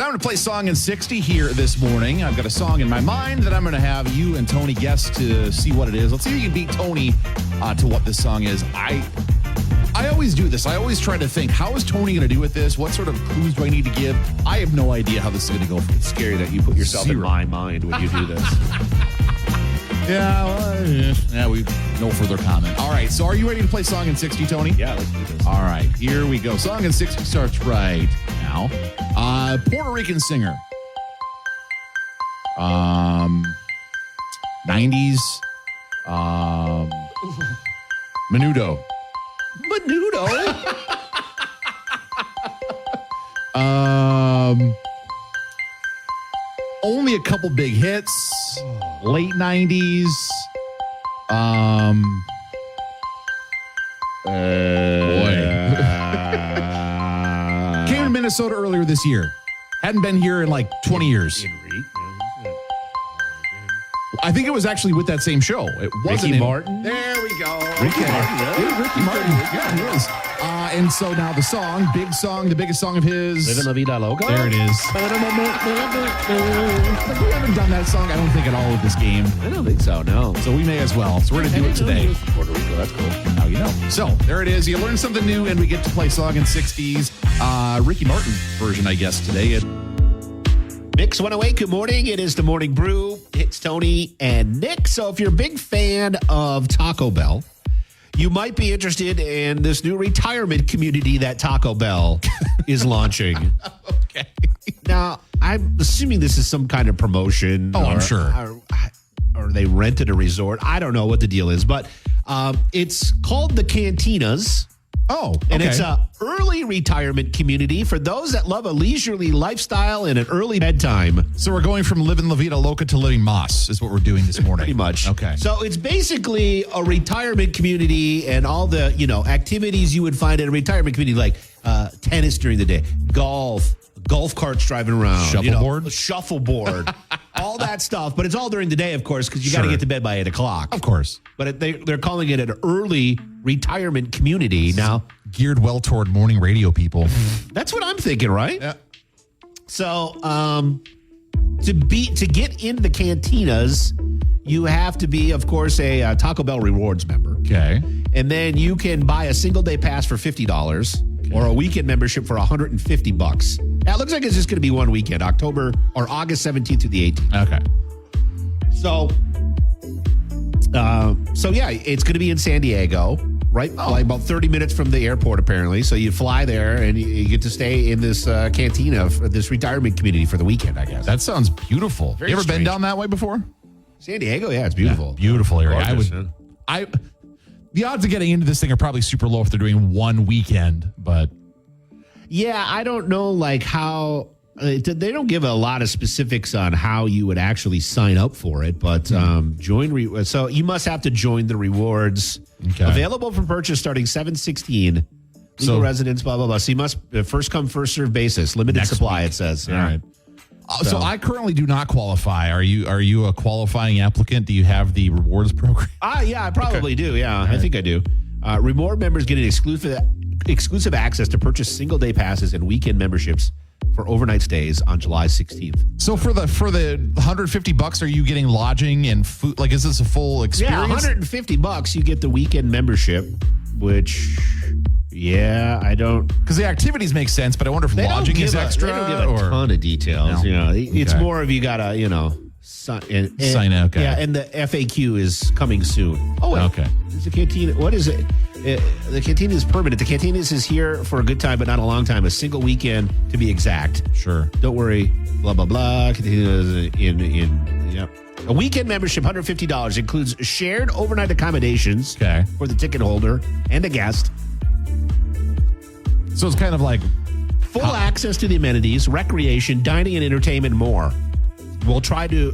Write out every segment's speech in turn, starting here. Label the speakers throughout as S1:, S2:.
S1: Time to play Song in 60 here this morning. I've got a song in my mind that I'm going to have you and Tony guess to see what it is. Let's see if you can beat Tony to what this song is. I always do this. I always try to think, how is Tony going to do with this? What sort of clues do I need to give? I have no idea how this is going to go.
S2: It's scary that you put yourself in my mind when you do this.
S1: Yeah, we no further comment. All right, so are you ready to play Song in 60, Tony?
S2: Yeah, let's do this.
S1: All right, here we go. Song in 60 starts right now. Puerto Rican singer. 90s. Menudo. Only a couple big hits. Late 90s. Came to Minnesota earlier this year. Hadn't been here in like 20 years. I think it was actually with that same show. It wasn't
S2: Ricky Martin?
S1: There we go.
S2: Ricky Martin, really?
S1: Yeah, Ricky Martin. Yeah, he is. And so now the song, big song, the biggest song of his.
S2: Living La Vida Loca?
S1: There it is. We haven't done that song, I don't think, at all of this game.
S2: I don't think so, no.
S1: So we may as well. So we're going to do it today.
S2: Puerto Rico, that's cool.
S1: Now you know. So there it is. You learn something new, and we get to play Song in 60s. Ricky Martin version, I guess, today.
S2: Mix 108, good morning. It is the Morning Brew. It's Tony and Nick. So if you're a big fan of Taco Bell, you might be interested in this new retirement community that Taco Bell is launching.
S1: Okay.
S2: Now, I'm assuming this is some kind of promotion.
S1: Oh, I'm sure.
S2: Or they rented a resort. I don't know what the deal is, but it's called the Cantinas.
S1: Oh, okay.
S2: And it's a early retirement community for those that love a leisurely lifestyle and an early bedtime.
S1: So we're going from living La Vida Loca to living Moss is what we're doing this morning.
S2: Pretty much.
S1: Okay.
S2: So it's basically a retirement community and all the, activities you would find in a retirement community, like tennis during the day, golf carts driving around. Shuffleboard, all that stuff. But it's all during the day, of course, because you got to get to bed by 8 o'clock.
S1: Of course.
S2: But they're calling it an early retirement community now.
S1: Geared well toward morning radio people.
S2: That's what I'm thinking, right?
S1: Yeah.
S2: So, to get into the Cantinas, you have to be, of course, a Taco Bell Rewards member.
S1: Okay.
S2: And then you can buy a single day pass for $50 or a weekend membership for $150. Now, it looks like it's just going to be one weekend, August 17th through the 18th.
S1: Okay.
S2: So yeah, it's going to be in San Diego, right? Like about 30 minutes from the airport, apparently. So you fly there and you get to stay in this cantina, this retirement community for the weekend, I guess.
S1: That sounds beautiful.
S2: Very
S1: you ever
S2: strange.
S1: been down that way before?
S2: San Diego, yeah, it's beautiful.
S1: Yeah, beautiful area.
S2: Gorgeous,
S1: The odds of getting into this thing are probably super low if they're doing one weekend, but
S2: yeah, I don't know how they don't give a lot of specifics on how you would actually sign up for it, but so you must have to join the rewards.
S1: Okay.
S2: Available for purchase starting 7/16. Legal residents, blah blah blah. So you must first come first served basis, limited
S1: Next
S2: supply.
S1: week.
S2: It says.
S1: All right. So I currently do not qualify. Are you a qualifying applicant? Do you have the rewards program?
S2: Yeah, I probably do. Yeah, I think I do. Reward members get an exclusive access to purchase single day passes and weekend memberships for overnight stays on July 16th.
S1: So for the $150, are you getting lodging and food? Like, is this a full experience?
S2: Yeah, $150 you get the weekend membership, which I don't.
S1: Because the activities make sense, but I wonder if lodging is extra.
S2: They don't give a ton of details.
S1: No.
S2: It's more of you gotta
S1: sign up. Okay.
S2: Yeah, and the FAQ is coming soon. Oh, wait.
S1: Okay.
S2: Is the cantina? What is it? The cantina is permanent. The cantina is here for a good time, but not a long time. A single weekend, to be exact.
S1: Sure.
S2: Don't worry. Blah blah blah. Cantina is in. Yep. A weekend membership, $150, includes shared overnight accommodations for the ticket holder and a guest.
S1: So it's kind of like
S2: full access to the amenities, recreation, dining and entertainment, and more. We'll try to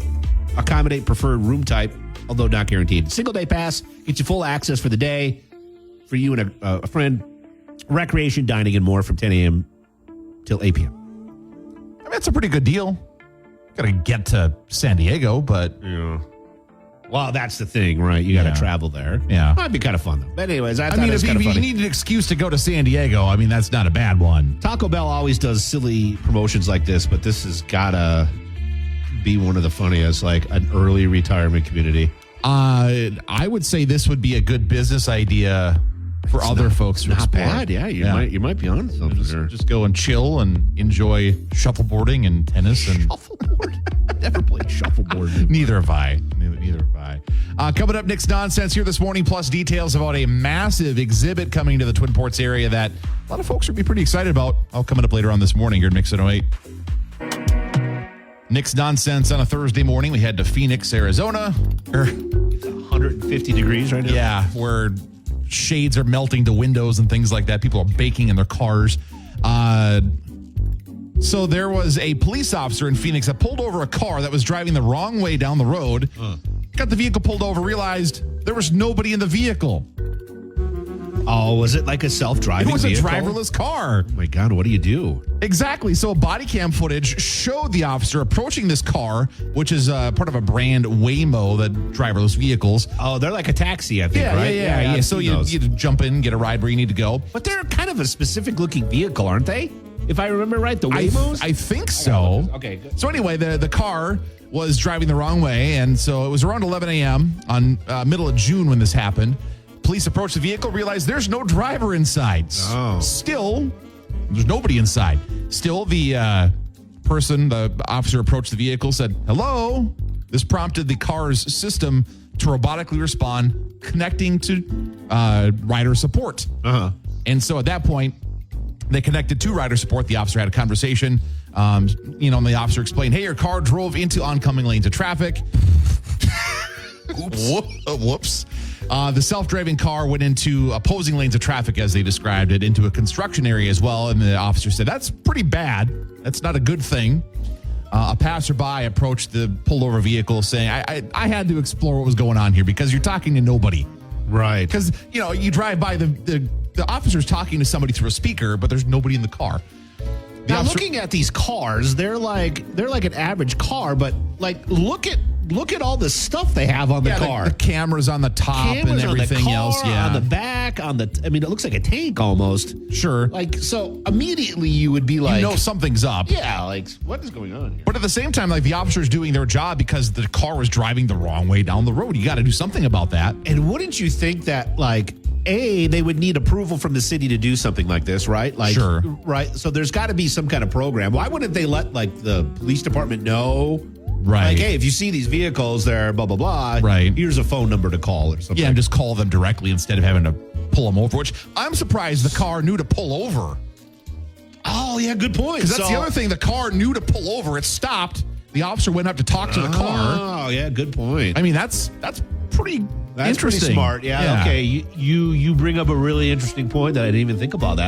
S2: accommodate preferred room type, although not guaranteed. Single day pass gets you full access for the day for you and a friend. Recreation, dining, and more from 10 a.m. till 8 p.m.
S1: I mean, that's a pretty good deal. Got to get to San Diego, but
S2: Well, that's the thing, right? You got to travel there.
S1: Yeah.
S2: Might be kind of fun, though. But anyways, I
S1: mean,
S2: it was
S1: if
S2: kind of
S1: you
S2: funny.
S1: need an excuse to go to San Diego, I mean, that's not a bad one.
S2: Taco Bell always does silly promotions like this, but this has got to be one of the funniest, like an early retirement community.
S1: I would say this would be a good business idea for other folks to
S2: Not
S1: explore.
S2: bad, yeah. You might be on something there.
S1: Just go and chill and enjoy shuffleboarding and tennis and
S2: Shuffleboard. Never played shuffleboard.
S1: Neither have I. Neither have I. Coming up, Nick's Nonsense here this morning, plus details about a massive exhibit coming to the Twin Ports area that a lot of folks would be pretty excited about. All coming up later on this morning here at Mix 108. Nick's Nonsense on a Thursday morning. We head to Phoenix, Arizona.
S2: It's 150 degrees right now.
S1: Yeah, where shades are melting to windows and things like that. People are baking in their cars. So there was a police officer in Phoenix that pulled over a car that was driving the wrong way down the road. Got the vehicle pulled over, realized there was nobody in the vehicle.
S2: Oh, was it like a self-driving
S1: It was
S2: vehicle?
S1: a driverless car.
S2: Oh my God, what do you do?
S1: Exactly. So body cam footage showed the officer approaching this car, which is part of a brand Waymo, the driverless vehicles.
S2: Oh, they're like a taxi, I think, right?
S1: Yeah. So you jump in, get a ride where you need to go.
S2: But they're kind of a specific looking vehicle, aren't they? If I remember right, the Waymos?
S1: I think so.
S2: Okay, good.
S1: So anyway, the car was driving the wrong way, and so it was around 11 a.m. on middle of June when this happened. Police approached the vehicle, realized there's no driver inside.
S2: Oh.
S1: Still, there's nobody inside. Still, the officer approached the vehicle, said, "Hello." This prompted the car's system to robotically respond, connecting to rider support. And so at that point, they connected to rider support. The officer had a conversation. And the officer explained, "Hey, your car drove into oncoming lanes of traffic." Whoops. The self-driving car went into opposing lanes of traffic, as they described it, into a construction area as well. And the officer said, "That's pretty bad. That's not a good thing." A passerby approached the pulled over vehicle saying, I had to explore what was going on here because you're talking to nobody.
S2: Right.
S1: Because, you drive by, the officer's talking to somebody through a speaker, but there's nobody in the car.
S2: Now, looking at these cars, they're like an average car, but like look at all the stuff they have on the car.
S1: The cameras on the top and everything else. Yeah,
S2: on the back, it looks like a tank almost.
S1: Sure.
S2: Like, so immediately you would be like,
S1: something's up.
S2: Yeah, like what is going on here?
S1: But at the same time, like the officer's doing their job because the car was driving the wrong way down the road. You got to do something about that.
S2: And wouldn't you think that they would need approval from the city to do something like this, right?
S1: Sure.
S2: Right. So there's got to be some kind of program. Why wouldn't they let the police department know?
S1: Right.
S2: Like, hey, if you see these vehicles, they're blah, blah, blah.
S1: Right.
S2: Here's a phone number to call or something.
S1: Yeah, and just call them directly instead of having to pull them over, which I'm surprised the car knew to pull over.
S2: Oh, yeah, good point.
S1: Because that's the other thing. The car knew to pull over. It stopped. The officer went up to talk to the car.
S2: Oh, yeah, good point.
S1: I mean, that's pretty
S2: That's
S1: interesting.
S2: pretty smart. Yeah. Okay. You bring up a really interesting point that I didn't even think about.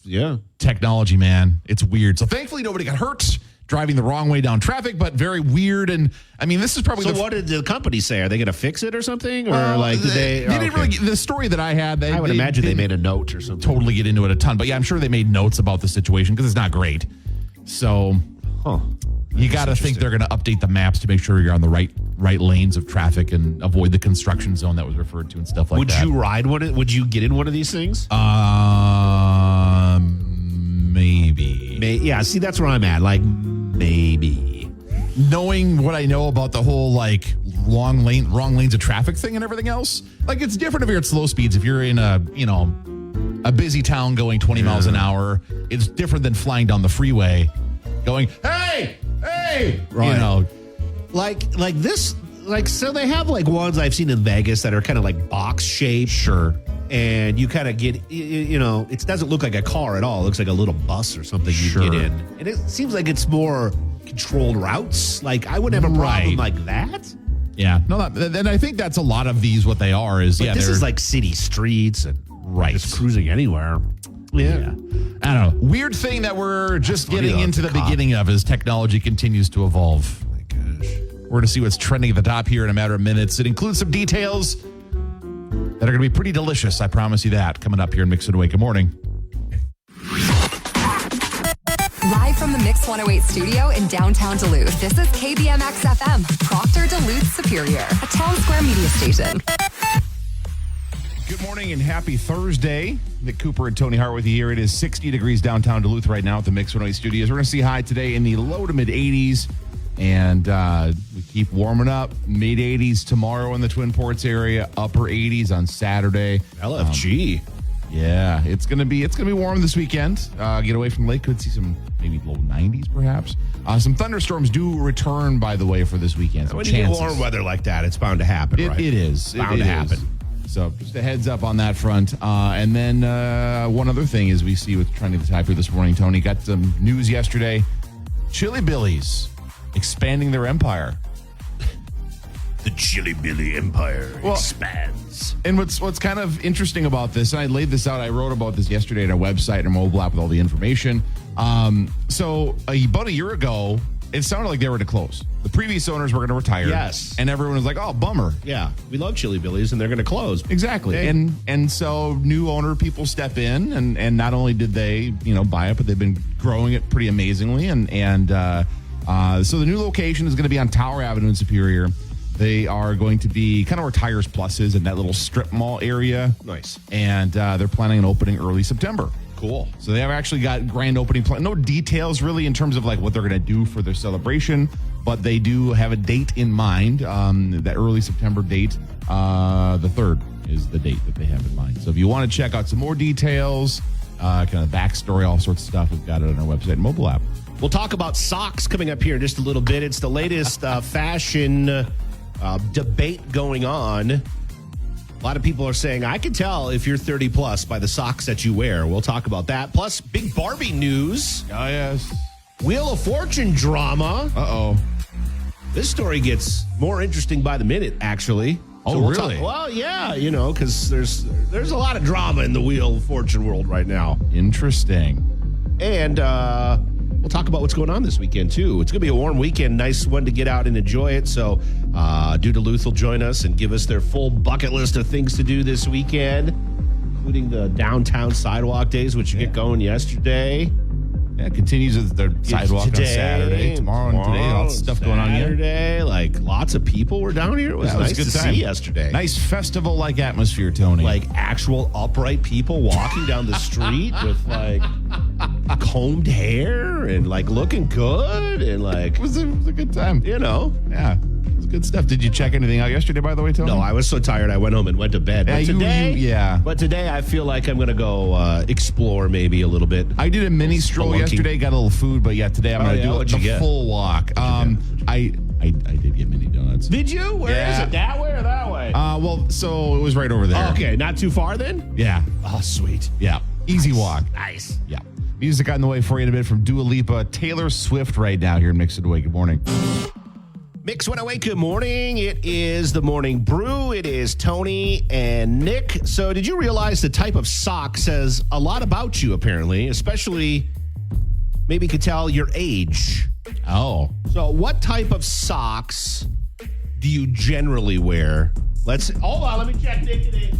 S2: Yeah.
S1: Technology, man. It's weird. So thankfully nobody got hurt driving the wrong way down traffic, but very weird. And I mean, this is probably
S2: So what did the company say? Are they going to fix it or something? Or did they?
S1: They didn't really. The story that I had,
S2: I would imagine they made a note or something.
S1: Totally get into it a ton, but yeah, I'm sure they made notes about the situation because it's not great. So, you got to think they're going to update the maps to make sure you're on the right lanes of traffic and avoid the construction zone that was referred to and stuff like that.
S2: Would you ride one? Would you get in one of these things?
S1: Maybe.
S2: Yeah. See, that's where I'm at. Like, maybe.
S1: Knowing what I know about the whole wrong lanes of traffic thing and everything else, it's different if you're at slow speeds. If you're in a busy town going 20 miles an hour, it's different than flying down the freeway going, hey,
S2: right. Like this, so they have ones I've seen in Vegas that are kind of box shaped.
S1: Sure.
S2: And you kind of get, it doesn't look like a car at all. It looks like a little bus or something you get in. And it seems like it's more controlled routes. I wouldn't have a problem like that.
S1: Yeah. No, and I think that's a lot of these, what they are is,
S2: this is like city streets and just cruising anywhere. Yeah.
S1: I don't know. Weird thing that we're just getting into the beginning of as technology continues to evolve.
S2: Oh my gosh.
S1: We're going to see what's trending at the top here in a matter of minutes. It includes some details that are going to be pretty delicious. I promise you that. Coming up here in Mix It Away. Good morning.
S3: Live from the Mix 108 studio in downtown Duluth, this is KBMX FM, Proctor Duluth Superior, a town square media station.
S1: Good morning and happy Thursday. Nick Cooper and Tony Hart with you here. It is 60 degrees downtown Duluth right now at the Mix 108 studios. We're going to see high today in the low to mid 80s. And we keep warming up. Mid 80s tomorrow in the Twin Ports area. Upper 80s on Saturday.
S2: LFG.
S1: Yeah, it's gonna be warm this weekend. Get away from the lake. Could see some maybe low 90s perhaps. Some thunderstorms do return, by the way, for this weekend. So
S2: When you get warm weather like that, it's bound to happen, right?
S1: It is.
S2: Bound to happen.
S1: So just a heads up on that front. And then one other thing is we see what's trending the type here this morning, Tony. Got some news yesterday. Chili Billy's expanding their empire.
S2: The Chili Billy Empire expands.
S1: And what's kind of interesting about this, and I laid this out, I wrote about this yesterday on our website and our mobile app with all the information. So about a year ago, it sounded like they were to close. The previous owners were going to retire.
S2: Yes.
S1: And everyone was like, oh, bummer.
S2: Yeah, we love Chili Billy's, and they're going to close.
S1: Exactly.
S2: Okay.
S1: And so new owner people step in, and not only did they, buy it, but they've been growing it pretty amazingly. And so the new location is going to be on Tower Avenue in Superior. They are going to be kind of where Tires Plus is in that little strip mall area.
S2: Nice.
S1: And they're planning on opening early September.
S2: Cool.
S1: So they have actually got grand opening plan. No details really in terms of like what they're going to do for their celebration, but they do have a date in mind. That early September date, the 3rd is the date that they have in mind. So if you want to check out some more details, kind of backstory, all sorts of stuff, we've got it on our website and mobile app.
S2: We'll talk about socks coming up here in just a little bit. It's the latest fashion debate going on. A lot of people are saying, I can tell if you're 30 plus by the socks that you wear. We'll talk about that. Plus, big Barbie news.
S1: Oh, yes.
S2: Wheel of Fortune drama.
S1: Uh-oh.
S2: This story gets more interesting by the minute, actually.
S1: Oh,
S2: we'll
S1: really?
S2: Well, yeah, because there's a lot of drama in the Wheel of Fortune world right now.
S1: Interesting.
S2: And we'll talk about what's going on this weekend, too. It's going to be a warm weekend, nice one to get out and enjoy it. So, Duluth will join us and give us their full bucket list of things to do this weekend, including the downtown sidewalk days, which you get going yesterday.
S1: Yeah, it continues with their sidewalk
S2: Today,
S1: on Saturday, tomorrow and today. All the stuff going on here.
S2: Saturday, like lots of people were down here. It was nice to see yesterday.
S1: Nice festival-like atmosphere, Tony.
S2: Like actual upright people walking down the street with like combed hair and like looking good and like
S1: it was a good time.
S2: Yeah,
S1: it was good stuff. Did you check anything out yesterday, by the way, Tony?
S2: No, I was so tired I went home and went to bed. But today I feel like I'm going to go explore maybe a little bit.
S1: I did a mini stroll yesterday, got a little food, but today I'm going to do the full walk. I did get mini donuts.
S2: Did you? Where is it? That way or that way?
S1: So it was right over there.
S2: Okay, not too far then?
S1: Yeah.
S2: Oh, sweet.
S1: Yeah. Easy walk.
S2: Nice.
S1: Yeah. Music on the way for you in a bit from Dua Lipa, Taylor Swift right now here in Mix It Away. Good morning.
S2: Mix 108, good morning. It is the Morning Brew. It is Tony and Nick. So did you realize the type of sock says a lot about you, apparently, especially maybe could tell your age.
S1: Oh.
S2: So what type of socks do you generally wear? Hold on, let me check Nick today.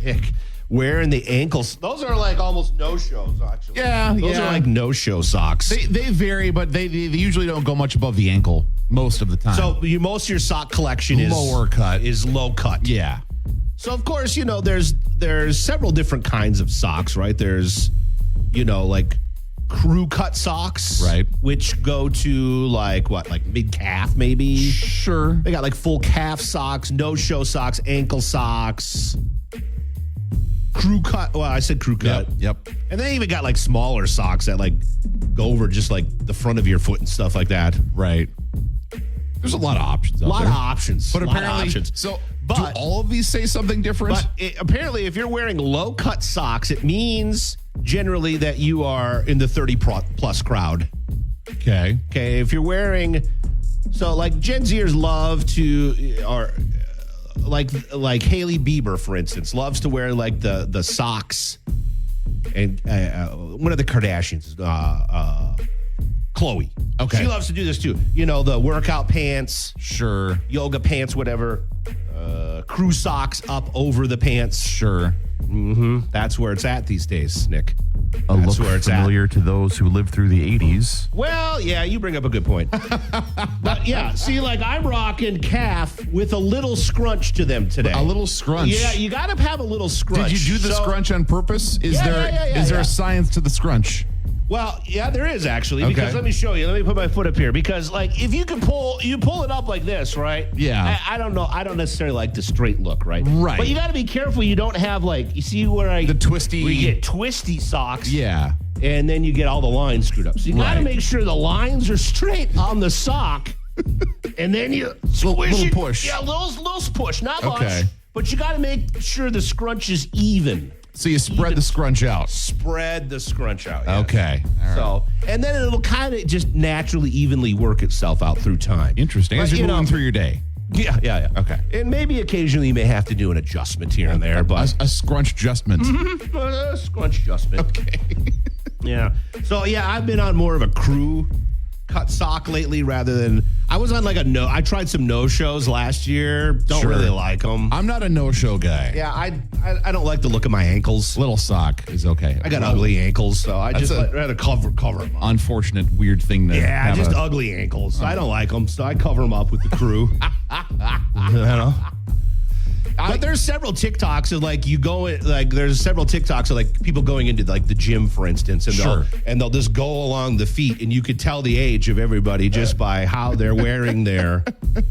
S2: Nick. Wearing the ankles. Those are like almost no-shows, actually.
S1: Yeah,
S2: Those are like no-show socks.
S1: They vary, but they usually don't go much above the ankle most of the time.
S2: So most of your sock collection is
S1: lower cut.
S2: Is low cut.
S1: Yeah.
S2: So of course, there's several different kinds of socks, right? There's, like crew cut socks,
S1: right? Which
S2: go to like mid calf, maybe.
S1: Sure.
S2: They got like full calf socks, no-show socks, ankle socks. Crew cut. Well, I said crew cut.
S1: Yep.
S2: And they even got like smaller socks that like go over just like the front of your foot and stuff like that.
S1: Right. There's a lot of options.
S2: A lot of options.
S1: But apparently, do all of these say something different?
S2: But apparently, if you're wearing low cut socks, it means generally that you are in the 30 plus crowd.
S1: Okay.
S2: If you're wearing, so like Gen Zers love to, or like Hailey Bieber, for instance, loves to wear like the socks, and one of the Kardashians, Khloe.
S1: Okay.
S2: She loves to do this too. The workout pants,
S1: sure,
S2: yoga pants, whatever. Crew socks up over the pants.
S1: Sure.
S2: Mm-hmm. That's where it's at these days, Nick.
S4: a
S2: That's
S4: look
S2: where it's at.
S4: familiar to those who lived through the 80s.
S2: Well, yeah, you bring up a good point. But yeah, see, like I'm rocking calf with a little scrunch to them today.
S1: A little scrunch.
S2: Yeah, you got to have a little scrunch.
S1: Did you do the
S2: So-
S1: scrunch on purpose? Is
S2: Yeah,
S1: there
S2: yeah,
S1: is there
S2: yeah.
S1: a science to the scrunch?
S2: Well, yeah, there is actually.
S1: Okay.
S2: Because let me show you. Let me put my foot up here. Because like, if you can pull it up like this, right?
S1: Yeah.
S2: I don't know. I don't necessarily like the straight look, right?
S1: Right.
S2: But you got to be careful. You don't have like, you see where
S1: The twisty-
S2: where you get twisty socks.
S1: Yeah.
S2: And then you get all the lines screwed up. So you got to
S1: Right.
S2: make sure the lines are straight on the sock. And then you squish
S1: little
S2: it.
S1: push.
S2: Yeah, little push, not much.
S1: Okay.
S2: But you got to make sure the scrunch is even.
S1: So you spread the scrunch out.
S2: Spread the scrunch out. yes.
S1: Okay. All right.
S2: So, and then it'll kind of just naturally, evenly work itself out through time.
S1: Interesting. As
S2: But,
S1: you're
S2: you
S1: moving
S2: know,
S1: through your day.
S2: Yeah.
S1: Okay.
S2: And maybe occasionally you may have to do an adjustment here and there, but
S1: A scrunch adjustment.
S2: scrunch adjustment.
S1: Okay.
S2: Yeah. So yeah, I've been on more of a crew cut sock lately rather than I was on like I tried some no shows last year. Don't
S1: Sure.
S2: really like them.
S1: I'm not a no-show guy.
S2: Yeah, I don't like the look of my ankles.
S1: Little sock is okay.
S2: I got ugly ankles, so I
S1: That's
S2: just
S1: a-
S2: rather cover them up.
S1: Unfortunate, weird thing to
S2: Yeah,
S1: have
S2: just
S1: a-
S2: ugly ankles. I don't like them, so I cover them up with the crew. You know? But there's several TikToks of like you go like there's several TikToks of like people going into like the gym, for instance, and
S1: Sure.
S2: they'll just go along the feet, and you could tell the age of everybody just by how they're wearing their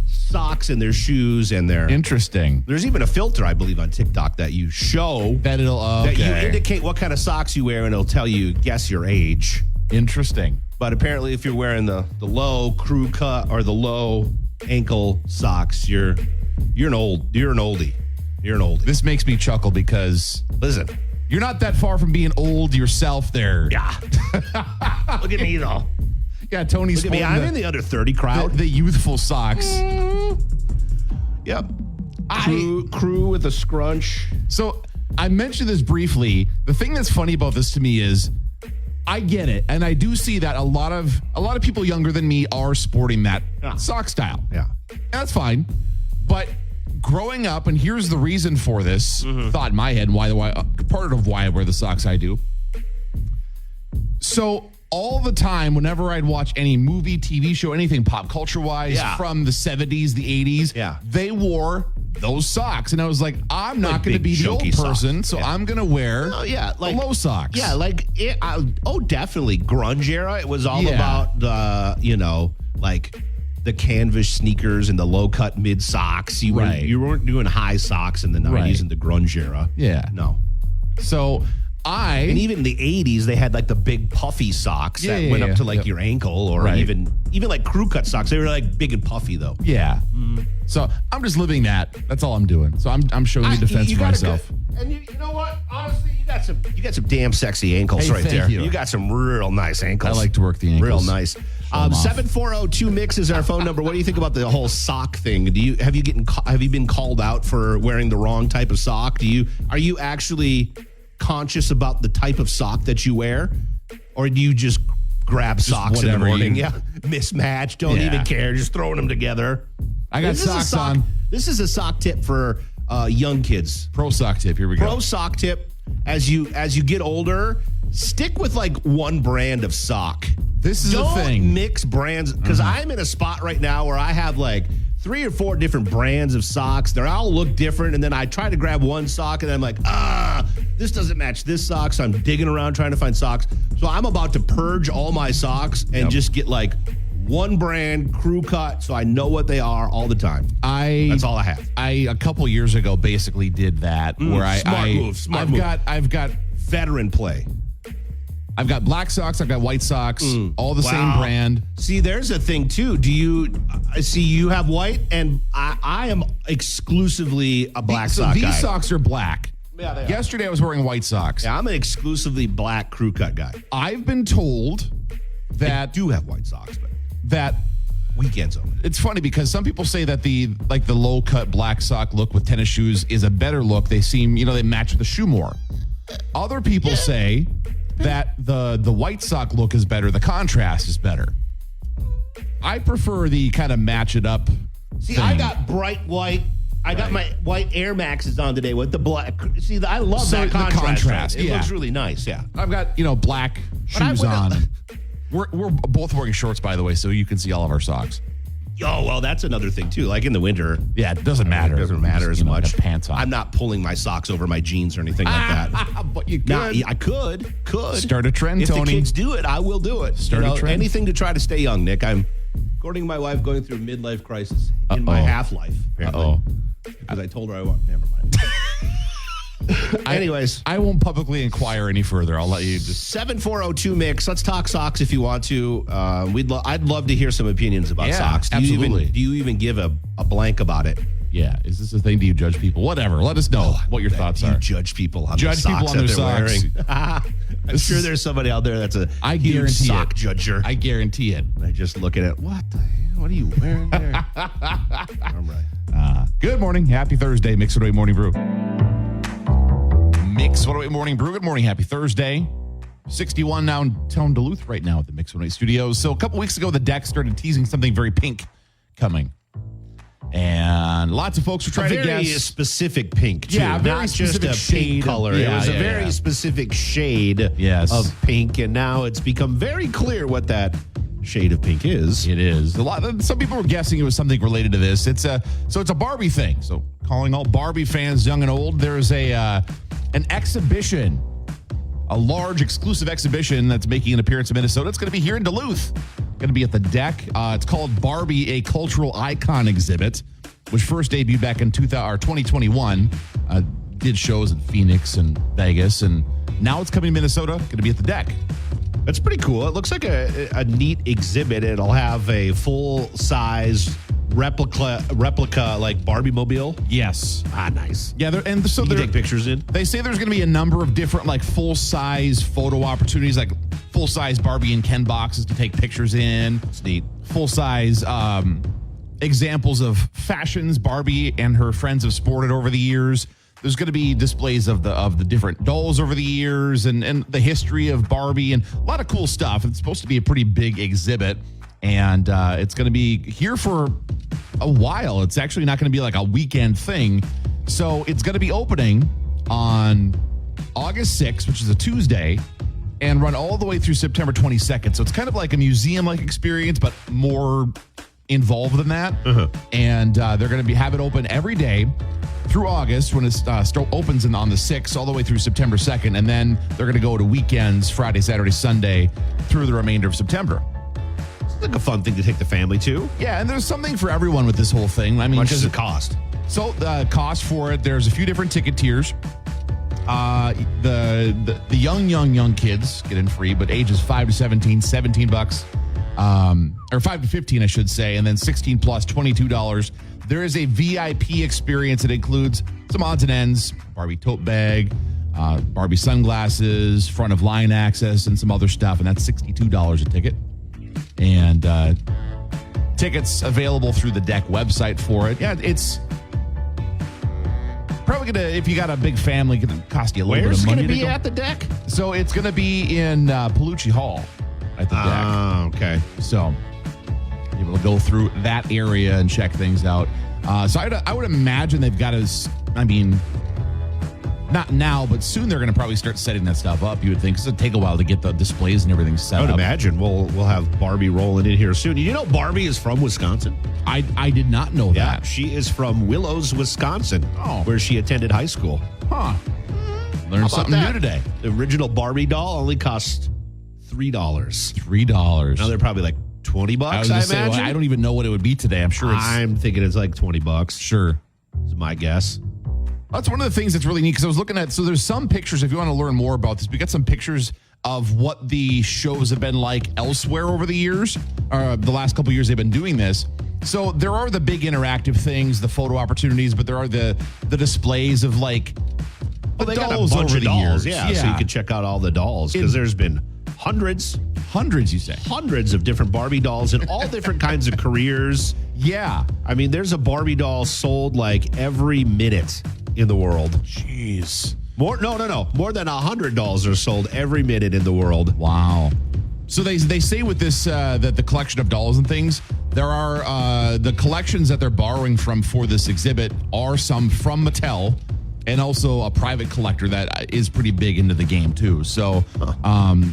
S2: socks and their shoes and their.
S1: Interesting.
S2: There's even a filter, I believe, on TikTok that you show
S1: That it'll
S2: that you
S1: okay.
S2: indicate what kind of socks you wear, and it'll tell you guess your age.
S1: Interesting.
S2: But apparently, if you're wearing the low crew cut or the low ankle socks, you're an oldie. You're an oldie.
S1: This makes me chuckle because
S2: Listen,
S1: you're not that far from being old yourself there.
S2: yeah. Look at me though.
S1: Yeah, Tony's
S2: Look at me. I'm in the under 30 crowd.
S1: the youthful socks.
S2: Yep. Crew with a scrunch.
S1: So I mentioned this briefly. The thing that's funny about this to me is I get it, and I do see that a lot of people younger than me are sporting that sock style.
S2: Yeah.
S1: And that's fine. But growing up, and here's the reason for this thought in my head, and why part of why I wear the socks I do. So all the time, whenever I'd watch any movie, TV show, anything pop culture wise
S2: Yeah.
S1: from the 70s, the 80s,
S2: Yeah.
S1: they wore those socks. And I was like, I'm not
S2: Like
S1: going to
S2: big,
S1: be the old
S2: chunky
S1: person,
S2: socks.
S1: so
S2: Yeah.
S1: I'm going to wear
S2: Oh yeah, like
S1: the low socks.
S2: Yeah, like definitely grunge era. It was all
S1: Yeah.
S2: about the like the canvas sneakers and the low cut mid socks. You weren't doing high socks in the 90s
S1: Right.
S2: in the grunge era.
S1: Yeah.
S2: No.
S1: So
S2: And even in the 80s, they had like the big puffy socks that went up to like your ankle, or
S1: Right.
S2: even like crew cut socks. They were like big and puffy though.
S1: yeah. So I'm just living that. That's all I'm doing. So I'm showing you defense
S2: You
S1: for
S2: got a
S1: myself.
S2: good- and you know what? Honestly, you got some damn sexy ankles
S1: Hey,
S2: right
S1: thank
S2: there.
S1: you.
S2: You got some real nice ankles.
S1: I like to work the
S2: Real
S1: ankles.
S2: nice.
S1: them off.
S2: 7402 Mix is our phone number. What do you think about the whole sock thing? Have you been called out for wearing the wrong type of sock? Are you actually conscious about the type of sock that you wear, or do you just grab socks in the
S1: whatever
S2: morning?
S1: you-
S2: Yeah, mismatch. Don't
S1: Yeah.
S2: even care. Just throwing them together.
S1: I got
S2: This is a
S1: socks
S2: sock-
S1: on.
S2: This is a sock tip for young kids.
S1: Pro sock tip. Here we go.
S2: Pro sock tip: as you get older, stick with like one brand of sock.
S1: This is a
S2: Don't
S1: thing.
S2: mix brands, because I'm in a spot right now where I have like 3 or 4 different brands of socks. They all look different, and then I try to grab one sock, and I'm like, this doesn't match this sock. So I'm digging around trying to find socks. So I'm about to purge all my socks and just get like one brand, crew cut, so I know what they are all the time. That's all I have.
S1: A couple years ago basically did that where
S2: smart move, smart move.
S1: I've got
S2: Veteran play.
S1: I've got black socks, I've got white socks, all the same
S2: Wow.
S1: brand.
S2: See, there's a thing too. I see you have white, and I am exclusively a black
S1: So
S2: sock
S1: these
S2: guy.
S1: socks are black.
S2: Yeah, they are.
S1: Yesterday I was wearing white socks.
S2: Yeah, I'm an exclusively black crew cut guy.
S1: I've been told
S2: I
S1: that
S2: do have white socks, but
S1: that
S2: weekends only.
S1: it's funny because some people say that the low cut black sock look with tennis shoes is a better look. They seem, they match with the shoe more. Other people say that the white sock look is better. The contrast is better. I prefer the kind of match it up.
S2: See,
S1: thing.
S2: I got bright white I got my white Air Maxes on today with the black. See, I love that
S1: the
S2: contrast. It
S1: yeah.
S2: looks really nice. Yeah.
S1: I've got, black shoes on. We're both wearing shorts, by the way, so you can see all of our socks.
S2: Oh, well, that's another thing, too. Like in the winter.
S1: Yeah, it doesn't matter.
S2: It doesn't matter as much.
S1: Got pants on.
S2: I'm not pulling my socks over my jeans or anything like that.
S1: But you could.
S2: Now, I could.
S1: Start a trend,
S2: if
S1: Tony.
S2: If the kids do it, I will do it.
S1: Start a trend.
S2: Anything to try to stay young, Nick. I'm, according to my wife, going through a midlife crisis in my half-life, apparently. Because I told her I want. Never mind. Anyways.
S1: I won't publicly inquire any further. I'll let you just...
S2: 7402 Mix. Let's talk socks if you want to. I'd love to hear some opinions about socks. Do
S1: absolutely.
S2: You even give a blank about it?
S1: Yeah. Is this a thing? Do you judge people? Whatever. Let us know what your thoughts are.
S2: You judge people on the socks that they're wearing. I'm sure there's somebody out there that's a huge sock judger.
S1: I guarantee it.
S2: I just look at it. What the hell? What are you wearing there? I'm right.
S1: Good morning. Happy Thursday. Mix 108 Morning Brew. Mix 108 Morning Brew. Good morning. Happy Thursday. 61 downtown Duluth right now at the Mix 108 studios. So a couple weeks ago, the deck started teasing something very pink coming. And lots of folks were trying to guess.
S2: Very specific pink, too.
S1: Yeah, very
S2: not
S1: specific
S2: just a pink color.
S1: Yeah,
S2: it was a very specific shade of pink, and now it's become very clear what that shade of pink is.
S1: It is. Some people were guessing it was something related to this. It's a Barbie thing. So calling all Barbie fans, young and old, there's an exhibition, a large exclusive exhibition that's making an appearance in Minnesota. It's going to be here in Duluth. Going to be at the deck. It's called Barbie, a Cultural Icon Exhibit, which first debuted back in 2021. Did shows in Phoenix and Vegas, and now it's coming to Minnesota. Going to be at the deck.
S2: That's pretty cool. It looks like a neat exhibit. It'll have a full-size replica like Barbie mobile.
S1: Yes.
S2: Nice.
S1: Yeah, you can
S2: take pictures in.
S1: They say there's going to be a number of different like full-size photo opportunities, like full-size Barbie and Ken boxes to take pictures in.
S2: It's neat.
S1: Full-size examples of fashions Barbie and her friends have sported over the years. There's going to be displays of the different dolls over the years and the history of Barbie and a lot of cool stuff. It's supposed to be a pretty big exhibit, and it's going to be here for a while. It's actually not going to be like a weekend thing. So it's going to be opening on August 6th, which is a Tuesday, and run all the way through September 22nd. So it's kind of like a museum-like experience, but more involved than that. And they're going to have it open every day through August when it opens on the 6th all the way through September 2nd. And then they're going to go to weekends, Friday, Saturday, Sunday through the remainder of September.
S2: It's like a fun thing to take the family to.
S1: Yeah, and there's something for everyone with this whole thing. I mean,
S2: how much does it cost?
S1: So the cost for it, there's a few different ticket tiers. The young kids get in free, but ages 5 to 17, $17. Or 5 to 15, I should say, and then 16 plus, $22. There is a VIP experience that includes some odds and ends, Barbie tote bag, Barbie sunglasses, front of line access, and some other stuff, and that's $62 a ticket. And tickets available through the deck website for it. Yeah, it's probably gonna, if you got a big family, gonna cost you a little bit of money.
S2: Where's it gonna be at the deck?
S1: So it's gonna be in Palucci Hall at the deck.
S2: Oh, okay.
S1: So you're able to go through that area and check things out. So I would imagine they've got to, I mean, not now, but soon they're going to probably start setting that stuff up, you would think, because it'll take a while to get the displays and everything set up.
S2: I would imagine we'll have Barbie rolling in here soon. You know Barbie is from Wisconsin?
S1: I did not know
S2: Yeah,
S1: that.
S2: she is from Willows, Wisconsin, where she attended high school.
S1: Huh. Learned something new today.
S2: The original Barbie doll only cost $3.
S1: $3.
S2: Now they're probably like $20, I imagine.
S1: Well, I don't even know what it would be today. I'm sure
S2: I'm thinking it's like $20.
S1: Sure.
S2: Is my guess.
S1: That's one of the things that's really neat, because I was looking at, so there's some pictures, if you want to learn more about this, we got some pictures of what the shows have been like elsewhere over the years, or the last couple of years they've been doing this. So there are the big interactive things, the photo opportunities, but there are the displays of like
S2: Well, they got a
S1: dolls
S2: bunch
S1: over
S2: of
S1: the
S2: dolls,
S1: years.
S2: so you can check out all the dolls, because there's been hundreds,
S1: you say?
S2: hundreds of different Barbie dolls in all different kinds of careers.
S1: Yeah.
S2: I mean, there's a Barbie doll sold like every minute in the world.
S1: Jeez.
S2: More than 100 dolls are sold every minute in the world.
S1: Wow. So they say with this that the collection of dolls and things, There are the collections that they're borrowing from for this exhibit are some from Mattel and also a private collector that is pretty big into the game too. So,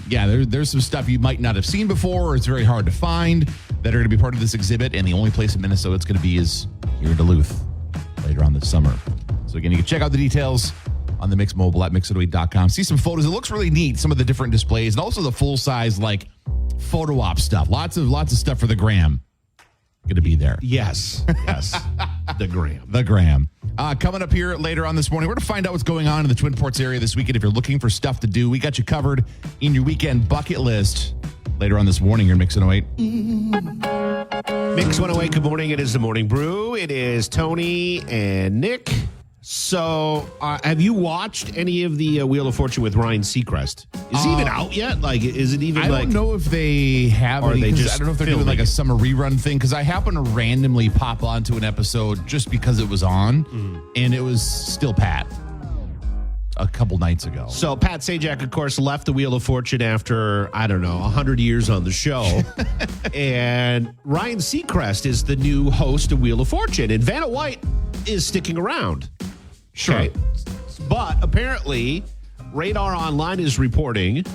S1: there's some stuff you might not have seen before or it's very hard to find that are going to be part of this exhibit. And the only place in Minnesota it's going to be is here in Duluth later on this summer. So again, you can check out the details on the Mix Mobile at mix808.com. See some photos. It looks really neat, some of the different displays and also the full-size photo op stuff. Lots of stuff for the gram. Going to be there.
S2: Yes. The gram.
S1: Coming up here later on this morning, we're going to find out what's going on in the Twin Ports area this weekend. If you're looking for stuff to do, we got you covered in your weekend bucket list. Later on this morning, you're Mix 108.
S2: Mix 108, good morning. It is the Morning Brew. It is Tony and Nick. So, have you watched any of the Wheel of Fortune with Ryan Seacrest? Is he even out yet? Is it even
S1: I don't know if they have
S2: or
S1: any,
S2: they just
S1: I don't know if they're doing a summer rerun thing, because I happened to randomly pop onto an episode just because it was on, and it was still Pat a couple nights ago.
S2: So Pat Sajak, of course, left the Wheel of Fortune after, 100 years on the show. And Ryan Seacrest is the new host of Wheel of Fortune. And Vanna White is sticking around.
S1: Sure.
S2: Okay. But apparently, Radar Online is reporting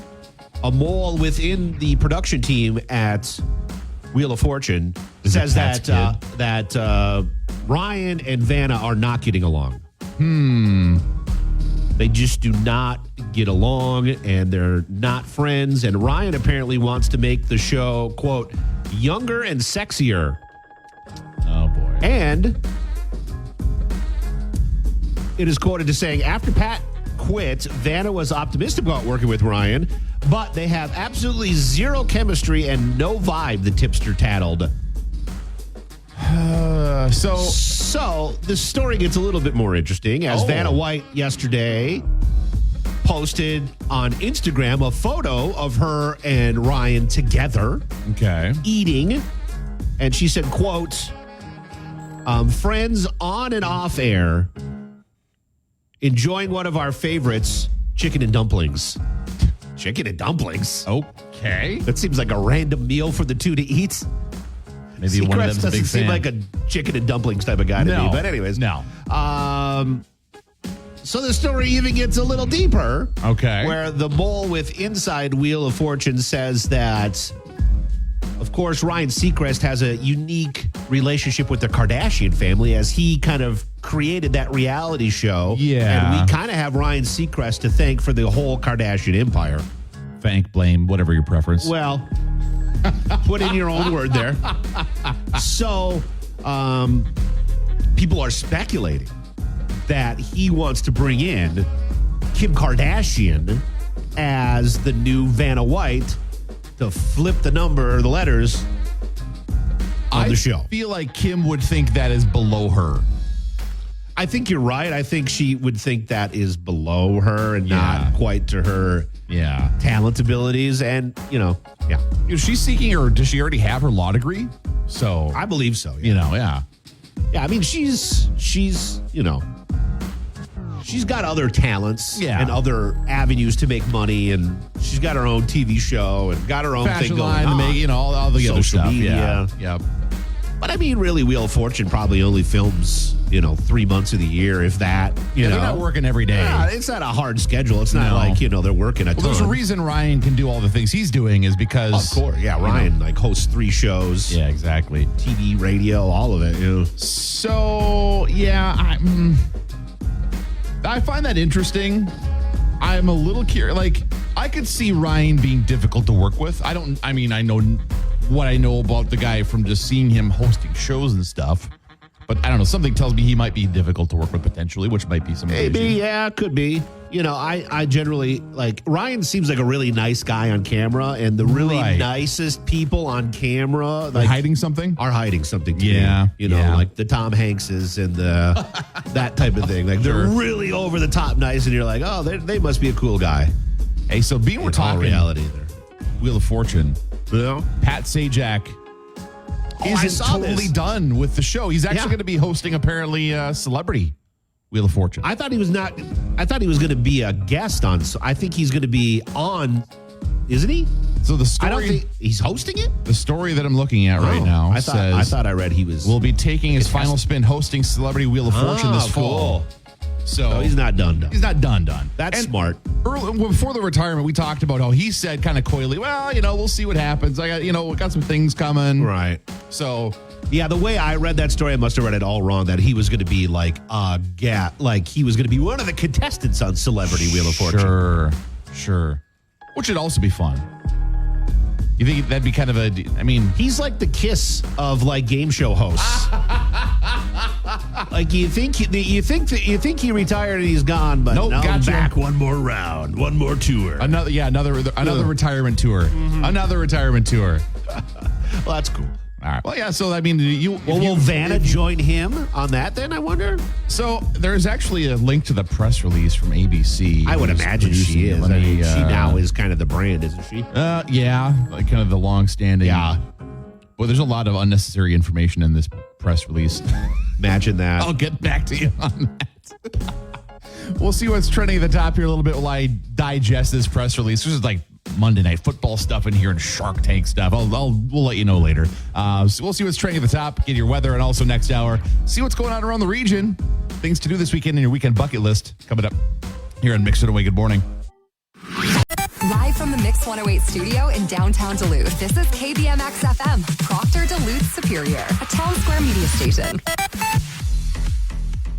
S2: a mole within the production team at Wheel of Fortune says that Ryan and Vanna are not getting along. They just do not get along, and they're not friends. And Ryan apparently wants to make the show, quote, younger and sexier.
S1: Oh, boy.
S2: And it is quoted as saying, after Pat quit, Vanna was optimistic about working with Ryan, but they have absolutely zero chemistry and no vibe, the tipster tattled. So the story gets a little bit more interesting as Vanna White yesterday posted on Instagram a photo of her and Ryan together eating. And she said, quote, friends on and off air, enjoying one of our favorites, chicken and dumplings. Chicken and dumplings?
S1: Okay.
S2: That seems like a random meal for the two to eat.
S1: Maybe one of them's a big
S2: doesn't seem
S1: fan.
S2: like a chicken and dumplings type of guy to me. But anyways.
S1: No.
S2: So the story even gets a little deeper.
S1: Okay.
S2: Where the mole with Inside Wheel of Fortune says that, of course, Ryan Seacrest has a unique relationship with the Kardashian family as he kind of created that reality show.
S1: Yeah.
S2: And we kind of have Ryan Seacrest to thank for the whole Kardashian empire.
S1: Thank, blame, whatever your preference.
S2: Well, put in your own word there. So, people are speculating that he wants to bring in Kim Kardashian as the new Vanna White to flip the number or the letters on the show.
S1: I feel like Kim would think that is below her.
S2: I think you're right. I think she would think that is below her and not quite to her talent abilities. And,
S1: Is she seeking, or does she already have her law degree? So
S2: I believe so.
S1: Yeah.
S2: Yeah, I mean, she's got other talents and other avenues to make money, and she's got her own TV show and got her own
S1: fashion
S2: thing going
S1: line
S2: on.
S1: to make, all the other
S2: Social
S1: stuff.
S2: media.
S1: Yeah.
S2: But I mean, really, Wheel of Fortune probably only films, 3 months of the year, if that.
S1: They're not working every day.
S2: Yeah, it's not a hard schedule. It's not like, they're working a ton.
S1: There's a reason Ryan can do all the things he's doing is because...
S2: Of course. Yeah, Ryan hosts 3 shows.
S1: Yeah, exactly.
S2: TV, radio, all of it.
S1: So, I find that interesting. I'm a little curious. I could see Ryan being difficult to work with. I know what I know about the guy from just seeing him hosting shows and stuff. But I don't know. Something tells me he might be difficult to work with potentially, which might be some
S2: Maybe,
S1: issues.
S2: yeah, could be. I generally Ryan seems like a really nice guy on camera, and the really nicest people on camera
S1: Hiding something?
S2: are hiding something to
S1: Yeah,
S2: me.
S1: yeah.
S2: Like the Tom Hankses and the that type of thing. They're really over the top nice, and you're like, oh, they must be a cool guy.
S1: Hey, so being we're
S2: In all
S1: talking
S2: reality there.
S1: Wheel of Fortune, Pat Sajak
S2: I
S1: isn't
S2: saw
S1: totally
S2: this.
S1: done with the show. He's actually
S2: Yeah.
S1: going to be hosting apparently Celebrity Wheel of Fortune.
S2: I thought he was not. I thought he was going to be a guest on. So I think he's going to be on. Isn't he?
S1: So the
S2: I don't
S1: story,
S2: think he's hosting it.
S1: the story that I'm looking at right now
S2: I
S1: says
S2: thought I read he was.
S1: will be taking his final spin hosting Celebrity Wheel of Fortune this fall.
S2: Cool.
S1: So
S2: He's not done.
S1: He's not done.
S2: That's
S1: And
S2: smart.
S1: before the retirement, we talked about how he said kind of coyly, well, we'll see what happens. I got, we got some things coming.
S2: Right.
S1: So
S2: Yeah, the way I read that story, I must have read it all wrong. That he was going to be like he was going to be one of the contestants on Celebrity Wheel of Fortune.
S1: Sure. Which would also be fun. You think that'd be kind of
S2: He's like the Kiss of like game show hosts. Like you think he retired and he's gone, but
S1: Nope,
S2: now
S1: gotcha.
S2: back one more round, one more tour.
S1: another retirement tour. Another retirement tour.
S2: Well, that's cool.
S1: All right. Well, yeah. So
S2: Will Vanna join him on that then? I wonder.
S1: So there's actually a link to the press release from ABC.
S2: I would
S1: who's
S2: imagine
S1: producing
S2: she
S1: it.
S2: is.
S1: Let me,
S2: she now is kind of the brand, isn't she?
S1: Yeah, like kind of the long-standing.
S2: Yeah.
S1: Well, there's a lot of unnecessary information in this press release.
S2: Imagine that.
S1: I'll get back to you on that. We'll see what's trending at the top here a little bit while I digest this press release. This is like Monday Night Football stuff in here and Shark Tank stuff. We'll let you know later. So we'll see what's trending at the top, get your weather, and also next hour, see what's going on around the region. Things to do this weekend in your weekend bucket list coming up here on Mix It Away. Good morning.
S3: Live from the Mix 108 studio in downtown Duluth, this is KBMX FM, Proctor Duluth Superior, a Town Square media station.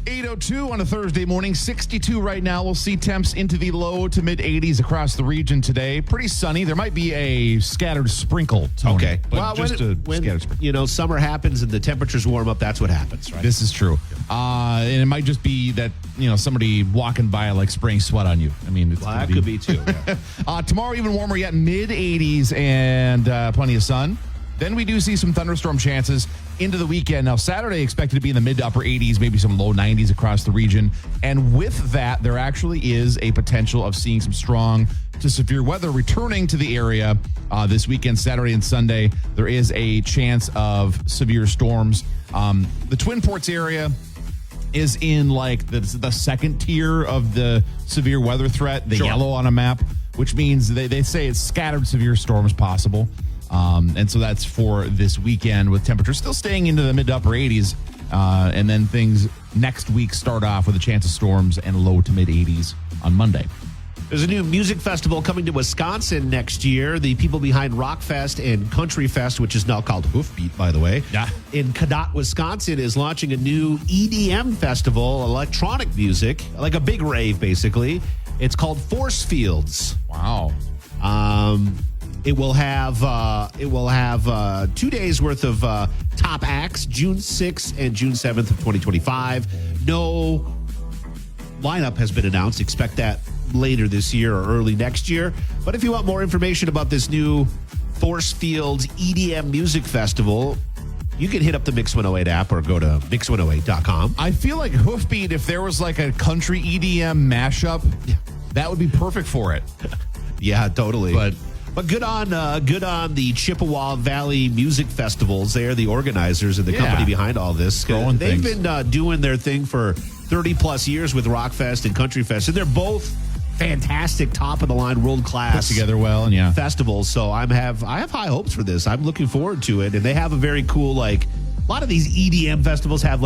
S1: 8:02 on a Thursday morning, 62 right now. We'll see temps into the low to mid 80s across the region today. Pretty sunny. There might be a scattered sprinkle, Tony.
S2: Okay.
S1: But just a scattered sprinkle.
S2: Summer happens and the temperatures warm up, that's what happens, right?
S1: This is true. And it might just be that, somebody walking by like spraying sweat on you.
S2: That could be too. Yeah.
S1: Tomorrow, even warmer yet, mid 80s and plenty of sun. Then we do see some thunderstorm chances into the weekend. Now, Saturday expected to be in the mid to upper 80s, maybe some low 90s across the region. And with that, there actually is a potential of seeing some strong to severe weather returning to the area this weekend, Saturday and Sunday. There is a chance of severe storms. The Twin Ports area is in like the second tier of the severe weather threat, the yellow on a map, which means they say it's scattered severe storms possible. And so that's for this weekend with temperatures still staying into the mid to upper 80s. And then things next week start off with a chance of storms and low to mid 80s on Monday.
S2: There's a new music festival coming to Wisconsin next year. The people behind Rockfest and Country Fest, which is now called Hoofbeat, by the way, in Cadott, Wisconsin, is launching a new EDM festival, electronic music, like a big rave, basically. It's called Force Fields.
S1: Wow.
S2: It will have 2 days worth of top acts, June 6th and June 7th of 2025. No lineup has been announced. Expect that later this year or early next year. But if you want more information about this new Force Fields EDM Music Festival, you can hit up the Mix 108 app or go to mix108.com.
S1: I feel like Hoofbeat, if there was like a country EDM mashup, that would be perfect for it.
S2: Yeah, totally. But good on the Chippewa Valley Music Festivals. They are the organizers and the company behind all this. They've been doing their thing for 30 plus years with Rockfest and Country Fest, and they're both fantastic, top of the line, world class,
S1: put together well, and
S2: festivals. So I have high hopes for this. I'm looking forward to it, and they have a very cool a lot of these EDM festivals have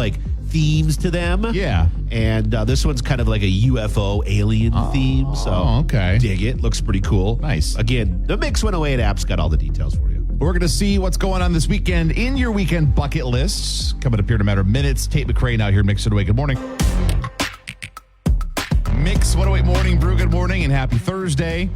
S2: themes to them.
S1: Yeah.
S2: And this one's kind of like a UFO alien theme. So
S1: okay.
S2: Dig it. Looks pretty cool.
S1: Nice.
S2: Again, the Mix 108 app's got all the details for you.
S1: We're going to see what's going on this weekend in your weekend bucket lists. Coming up here in a matter of minutes. Tate McRae now here, Mix It Away. Good morning. Mix 108 Morning Brew. Good morning and happy Thursday.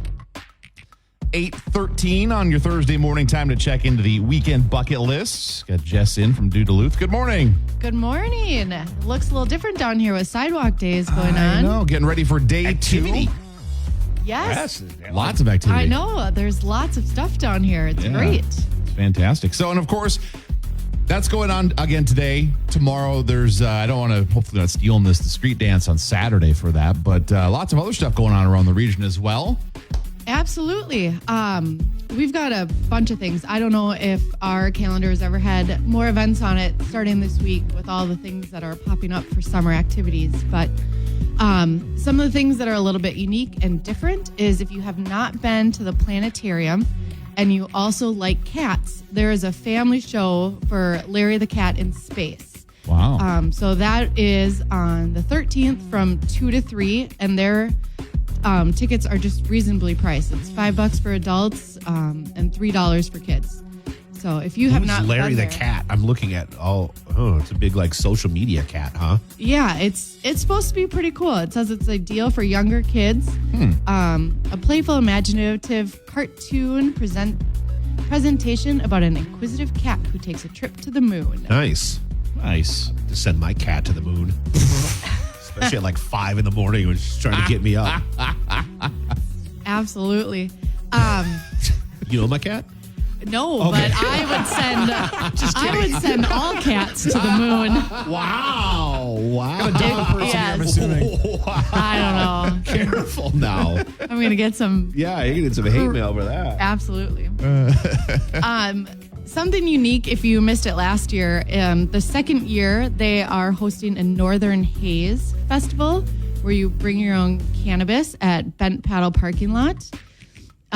S1: 8:13 on your Thursday morning. Time to check into the weekend bucket lists. Got Jess in from Duluth. Good morning.
S5: Good morning. Looks a little different down here with sidewalk days going on.
S1: I know. Getting ready for day
S2: Activity.
S1: 2.
S5: Yes.
S1: Lots of activity.
S5: I know. There's lots of stuff down here. It's great.
S1: It's fantastic. So, and of course, that's going on again today. Tomorrow, there's, I don't want to, hopefully not stealing this, the street dance on Saturday for that, but lots of other stuff going on around the region as well.
S5: Absolutely. We've got a bunch of things. I don't know if our calendar has ever had more events on it starting this week with all the things that are popping up for summer activities. But some of the things that are a little bit unique and different is if you have not been to the planetarium, and you also like cats, there is a family show for Larry the Cat in Space.
S1: Wow.
S5: So that is on the 13th from 2 to 3, and their tickets are just reasonably priced. It's $5 for adults and $3 for kids. So if you have
S2: Who's
S5: not
S2: Larry
S5: been
S2: the
S5: there-
S2: cat? I'm looking at. It's a big like social media cat, huh?
S5: Yeah, it's supposed to be pretty cool. It says it's ideal for younger kids. A playful, imaginative cartoon presentation about an inquisitive cat who takes a trip to the moon.
S2: Nice.
S1: Nice.
S2: To send my cat to the moon, especially at like 5 a.m. when she's trying to get me up.
S5: Absolutely.
S2: You know my cat?
S5: No, but I would send all cats to the moon.
S2: Wow! Wow!
S5: Yes.
S1: I'm assuming.
S5: I don't know.
S2: Careful now.
S5: I'm gonna get some.
S2: Yeah, you can get some hate mail for that.
S5: Absolutely. Something unique if you missed it last year. The second year, they are hosting a Northern Haze Festival where you bring your own cannabis at Bent Paddle parking lot.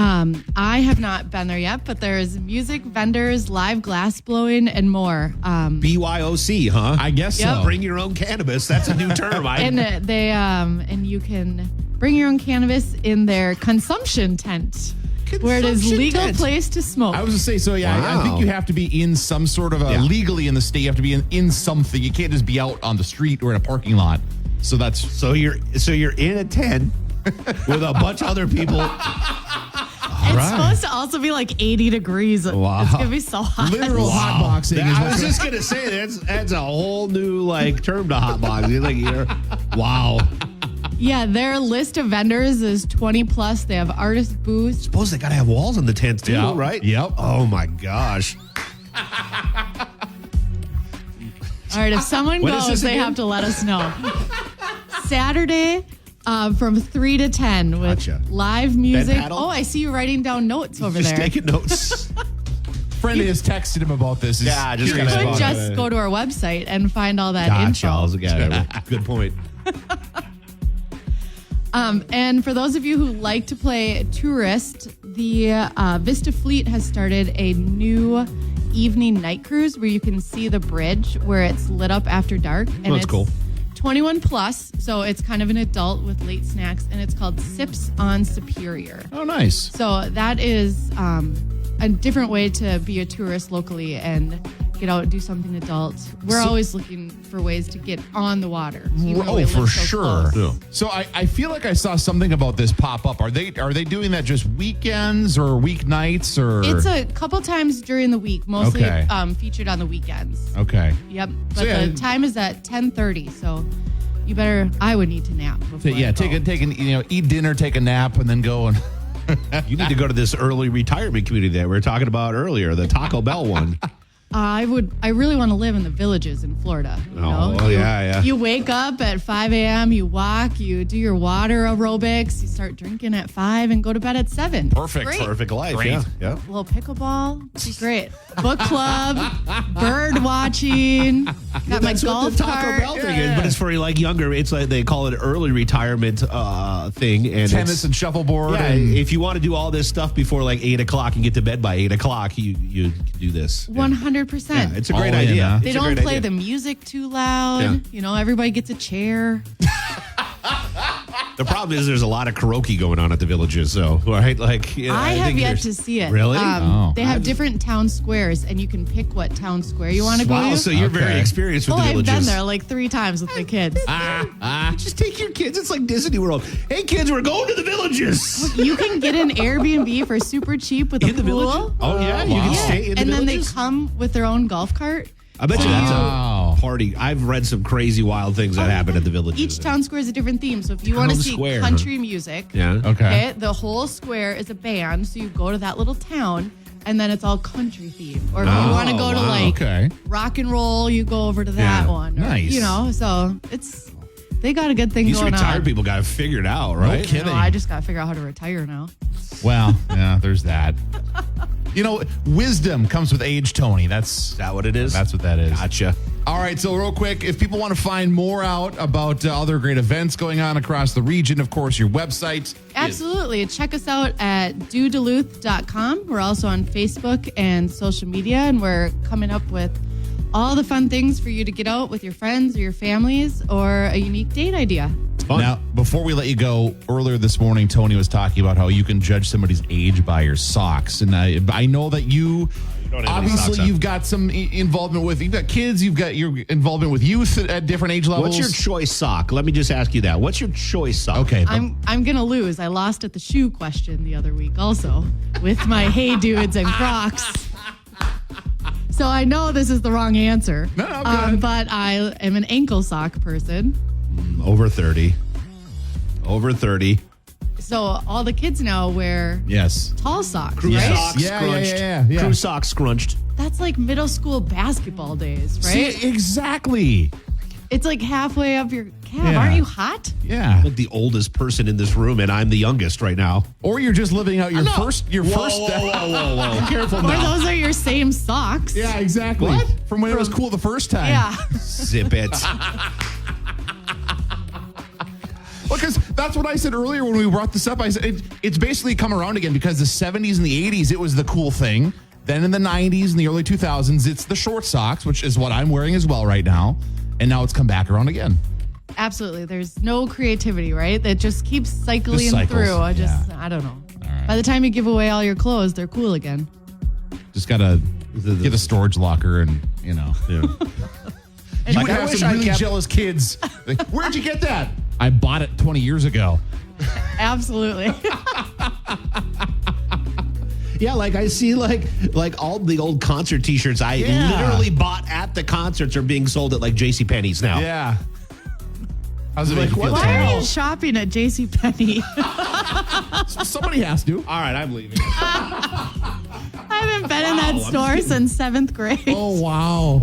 S5: I have not been there yet, but there's music, vendors, live glass blowing, and more.
S2: BYOC, huh?
S1: I guess
S5: Yep.
S1: so.
S2: Bring your own cannabis. That's a new term.
S5: And you can bring your own cannabis in their consumption tent, where it is
S2: Consumption
S5: legal
S2: tent.
S5: place to smoke.
S1: I was going to say, so yeah, I think
S2: Wow.
S1: you have to be in some sort of legally in the state. You have to be in something. You can't just be out on the street or in a parking lot. So that's
S2: So you're in a tent with a bunch of other people.
S5: It's supposed to also be like 80 degrees.
S2: Wow.
S5: It's gonna be so hot.
S1: literal hotboxing.
S2: I was just gonna say that's a whole new like term to hotbox. Wow.
S5: Yeah, their list of vendors is 20 plus. They have artist booths.
S2: Suppose they gotta have walls in the tents too,
S1: Yeah.
S2: right?
S1: Yep.
S2: Oh my gosh.
S5: All right, if someone
S2: When is
S5: goes,
S2: this
S5: they
S2: again?
S5: have to let us know. Saturday from 3 to 10 with
S2: Gotcha.
S5: live music.
S2: paddle?
S5: Oh, I see you writing down notes over
S2: Just
S5: there.
S2: taking notes.
S1: friend has texted him about this. He's
S2: Yeah, just
S1: curious
S2: gotta-
S5: You
S1: about
S5: could
S1: it.
S5: just go to our website and find all that
S2: Gotcha.
S5: info.
S2: I was looking Good point.
S5: And for those of you who like to play tourist, the Vista Fleet has started a new evening night cruise where you can see the bridge where it's lit up after dark. And
S2: that's
S5: it's
S2: cool.
S5: 21 plus, so it's kind of an adult with late snacks, and it's called Sips on Superior.
S1: Oh, nice.
S5: So that is a different way to be a tourist locally and get out and do something adult. We're always looking for ways to get on the water. even though we
S1: Oh, for
S5: live so
S1: sure.
S5: close.
S2: Yeah.
S1: So I feel like I saw something about this pop up. Are they doing that just weekends or weeknights or?
S5: It's a couple times during the week, mostly
S1: Okay.
S5: featured on the weekends.
S1: Okay.
S5: Yep.
S1: So,
S5: But
S1: yeah.
S5: the time is at 10:30, so I would need to nap before
S1: Yeah,
S5: I
S1: take
S5: go.
S1: eat dinner, take a nap, and then go and.
S2: You need to go to this early retirement community that we were talking about earlier, the Taco Bell one.
S5: I really want to live in the villages in Florida. You
S2: Oh,
S5: know?
S2: yeah.
S5: You wake up at 5 a.m., you walk, you do your water aerobics, you start drinking at 5 and go to bed at 7.
S1: Perfect.
S5: Great.
S2: Perfect life.
S1: Great.
S2: Yeah.
S5: A little pickleball, it'd be great. Book club, bird watching, got my
S2: That's what
S5: golf
S2: the Taco
S5: cart.
S2: Bell thing is, but it's for like younger. It's like they call it early retirement thing, and
S1: Tennis
S2: it's,
S1: and shuffleboard.
S2: yeah.
S1: and
S2: If you want to do all this stuff before like 8 o'clock and get to bed by 8 o'clock, you do this.
S5: 100%.
S2: Yeah, it's a great
S1: All in,
S2: idea.
S1: huh?
S5: They
S2: It's a
S5: don't
S2: great
S5: play
S2: idea.
S5: the music too loud.
S2: Yeah.
S5: You know, everybody gets a chair.
S2: The problem is there's a lot of karaoke going on at the villages, though, right? Like
S5: I have
S2: think
S5: yet
S2: there's-
S5: to see it.
S2: Really?
S1: Oh.
S5: They have different town squares, and you can pick what town square you want to go
S2: Wow,
S5: to.
S2: so you're very
S1: Okay.
S2: experienced with
S5: Oh,
S2: the
S5: I've
S2: villages.
S5: been there like 3 times with the kids.
S2: You just take your kids. It's like Disney World. Hey, kids, we're going to the villages.
S5: You can get an Airbnb for super cheap with a
S2: In the
S5: pool.
S2: village? Oh, yeah. You can
S1: Wow.
S2: stay in the
S5: and then they
S2: villages?
S5: come with their own golf cart.
S2: I bet you that's
S1: Wow.
S2: a party. I've read some crazy wild things that happen at the villages.
S5: Each town square is a different theme. So if you want to
S2: Town
S5: see
S2: square,
S5: country music,
S2: Yeah.
S1: Okay.
S5: the whole square is a band. So you go to that little town, and then it's all country themed. Or if
S2: Oh,
S5: you want to go to
S2: wow.
S5: like
S1: Okay.
S5: rock and roll, you go over to that
S2: Yeah.
S5: one. Or,
S1: Nice.
S5: You know, so they got a good thing
S2: These
S5: going
S2: retired
S5: on.
S2: people got it figured out, right?
S1: kidding.
S5: I just got to figure out how to retire now.
S1: Well, yeah, there's that. wisdom comes with age, Tony.
S2: Is that what it is?
S1: That's what that is.
S2: Gotcha.
S1: All right, so real quick, if people want to find more out about other great events going on across the region, of course, your website.
S5: Absolutely. Check us out at doduluth.com. We're also on Facebook and social media, and we're coming up with all the fun things for you to get out with your friends or your families or a unique date idea.
S2: Fun.
S1: Now, before we let you go, earlier this morning, Tony was talking about how you can judge somebody's age by your socks. And I know that you
S2: don't have any socks
S1: obviously,
S2: on.
S1: you've got some involvement with, you've got kids, you've got your involvement with youth at different age levels.
S2: What's your choice sock? Let me just ask you that. What's your choice sock?
S1: Okay.
S5: I'm gonna lose. I lost at the shoe question the other week also with my Hey Dudes and Crocs. So I know this is the wrong answer.
S1: No, good.
S5: But I am an ankle sock person.
S2: Over 30. Over 30.
S5: So all the kids now wear
S1: Yes.
S5: tall socks,
S2: Crew
S5: right?
S2: socks
S1: Yeah,
S2: scrunched.
S1: yeah.
S2: Crew socks scrunched.
S5: That's like middle school basketball days, right?
S1: See, exactly.
S5: It's like halfway up your calf.
S1: Yeah.
S5: Aren't you hot?
S1: Yeah.
S2: Like the oldest person in this room, and I'm the youngest right now.
S1: Or you're just living out your
S2: No.
S1: first.
S2: Whoa. Careful
S5: Or
S2: now.
S5: those are your same socks.
S1: Yeah, exactly.
S2: What?
S1: From when it was cool the first time.
S5: Yeah.
S2: Zip it.
S1: Well, because that's what I said earlier when we brought this up. I said it's basically come around again because the 70s and the 80s, it was the cool thing. Then in the 90s and the early 2000s, it's the short socks, which is what I'm wearing as well right now. And now it's come back around again.
S5: Absolutely. There's no creativity, right? That just keeps cycling
S1: Just cycles,
S5: through. I
S1: yeah.
S5: don't know. By the time you give away all your clothes, they're cool again.
S1: Just got to get a storage locker and,
S2: Yeah.
S1: You
S2: Like,
S1: would
S2: I
S1: have
S2: wish
S1: some
S2: I
S1: really
S2: kept-
S1: jealous kids. Like, where'd you get that? I bought it 20 years ago.
S5: Absolutely.
S2: Yeah, like I see like all the old concert t-shirts I
S1: Yeah.
S2: literally bought at the concerts are being sold at like JCPenney's now.
S1: Yeah. How's it
S2: Like,
S1: make you feel,
S2: what?
S5: Why are
S1: Tony?
S5: you shopping at JCPenney?
S1: Somebody has to.
S2: All right, I'm leaving.
S5: I haven't been in that store since 7th grade.
S1: Oh, wow.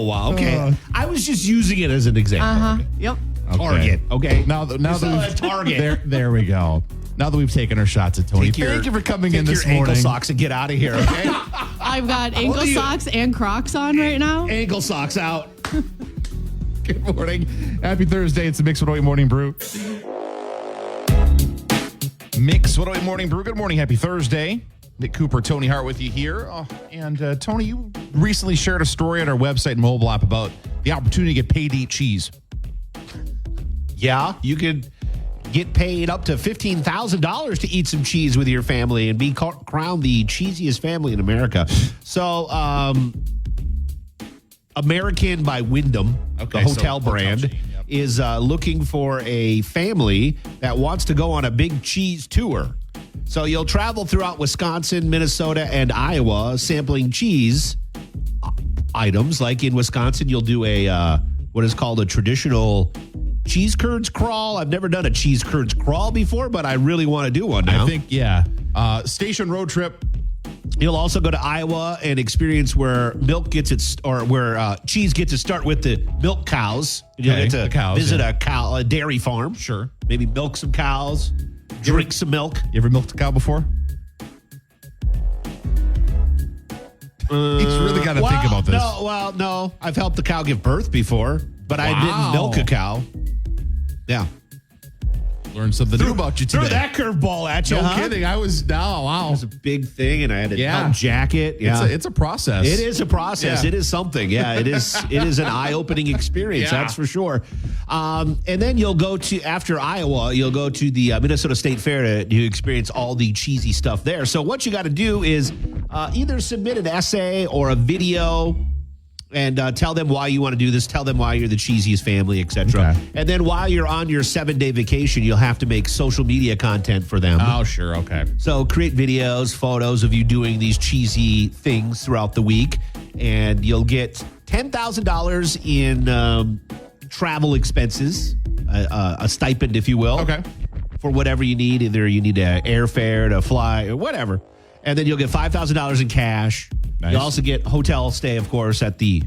S2: Wow. Okay. I was just using it as an example.
S5: Yep.
S2: Target. Okay.
S1: Now that
S2: Still
S1: we've
S2: at Target.
S1: there we go. Now that we've taken our shots at Tony, thank you for coming in this
S2: your
S1: morning.
S2: ankle socks and get out of here. Okay.
S5: I've got ankle
S2: do you-
S5: socks and Crocs on right now.
S2: Ankle socks out.
S1: Good morning. Happy Thursday. It's the Mix 108 Morning Brew. Mix 108 Morning Brew. Good morning. Happy Thursday. Nick Cooper, Tony Hart with you here. And Tony, you recently shared a story on our website and mobile app about the opportunity to get paid to eat cheese.
S2: Yeah, you could get paid up to $15,000 to eat some cheese with your family and be crowned the cheesiest family in America. So, American by Wyndham,
S1: Okay,
S2: the hotel
S1: so hotel
S2: brand,
S1: chain, yep.
S2: is looking for a family that wants to go on a big cheese tour. So you'll travel throughout Wisconsin, Minnesota, and Iowa sampling cheese items. Like in Wisconsin, you'll do a what is called a traditional cheese curds crawl. I've never done a cheese curds crawl before, but I really want to do one now.
S1: I think, yeah. Station road trip.
S2: You'll also go to Iowa and experience where milk gets its, or where cheese gets its start with the milk cows. You'll
S1: Okay,
S2: get to
S1: the cows,
S2: visit
S1: yeah.
S2: a dairy farm.
S1: Sure.
S2: Maybe milk some cows, drink some milk.
S1: You ever milked a cow before? He's really got to think about this.
S2: No. I've helped the cow give birth before, but I didn't
S1: Wow.
S2: milk a cow. Yeah.
S1: Learned something new about you today.
S2: Threw that curveball at you,
S1: No
S2: huh?
S1: kidding. I was, wow.
S2: It was a big thing, and I had a
S1: Yeah.
S2: belt jacket. Yeah.
S1: It's a process.
S2: It is a process.
S1: Yeah.
S2: It is something. Yeah, it is. It is an eye-opening experience.
S1: Yeah.
S2: That's for sure. And then you'll go to, after Iowa, you'll go to the Minnesota State Fair to experience all the cheesy stuff there. So what you got to do is either submit an essay or a video and tell them why you want to do this. Tell them why you're the cheesiest family, etc.
S1: Okay.
S2: And then while you're on your 7-day vacation, you'll have to make social media content for them.
S1: Oh, sure. Okay.
S2: So create videos, photos of you doing these cheesy things throughout the week, and you'll get $10,000 in travel expenses, a stipend, if you will.
S1: Okay.
S2: For whatever you need. Either you need airfare to fly or whatever. And then you'll get $5,000 in cash.
S1: Nice.
S2: You'll also get hotel stay, of course, at the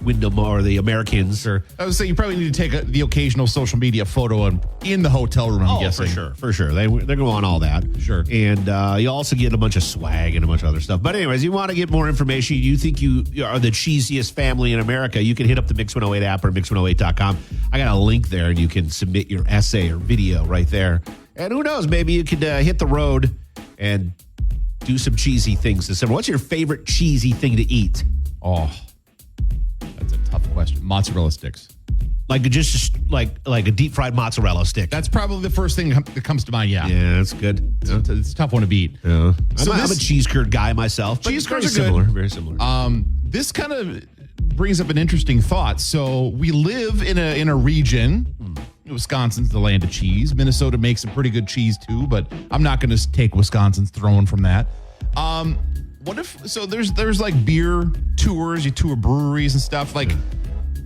S2: Wyndham or the Americans.
S1: Sure. I would say you probably need to take the occasional social media photo in the hotel room, I'm guessing.
S2: For sure. They're going to want all that.
S1: Sure.
S2: And you also get a bunch of swag and a bunch of other stuff. But anyways, you want to get more information, you think you are the cheesiest family in America, you can hit up the Mix 108 app or Mix108.com. I got a link there, and you can submit your essay or video right there. And who knows, maybe you could hit the road and do some cheesy things this summer. What's your favorite cheesy thing to eat?
S1: Oh, that's a tough question. Mozzarella sticks.
S2: Like just like a deep fried mozzarella stick.
S1: That's probably the first thing that comes to mind, yeah.
S2: Yeah, that's good.
S1: It's a tough one to beat.
S2: Yeah.
S1: So
S2: I'm a cheese curd guy myself.
S1: Cheese
S2: very
S1: curds are
S2: similar.
S1: good.
S2: Very similar.
S1: This kind of brings up an interesting thought. So we live in a region. Wisconsin's the land of cheese. Minnesota makes some pretty good cheese too, but I'm not going to take Wisconsin's throne from that. What if there's like beer tours, you tour breweries and stuff. Like,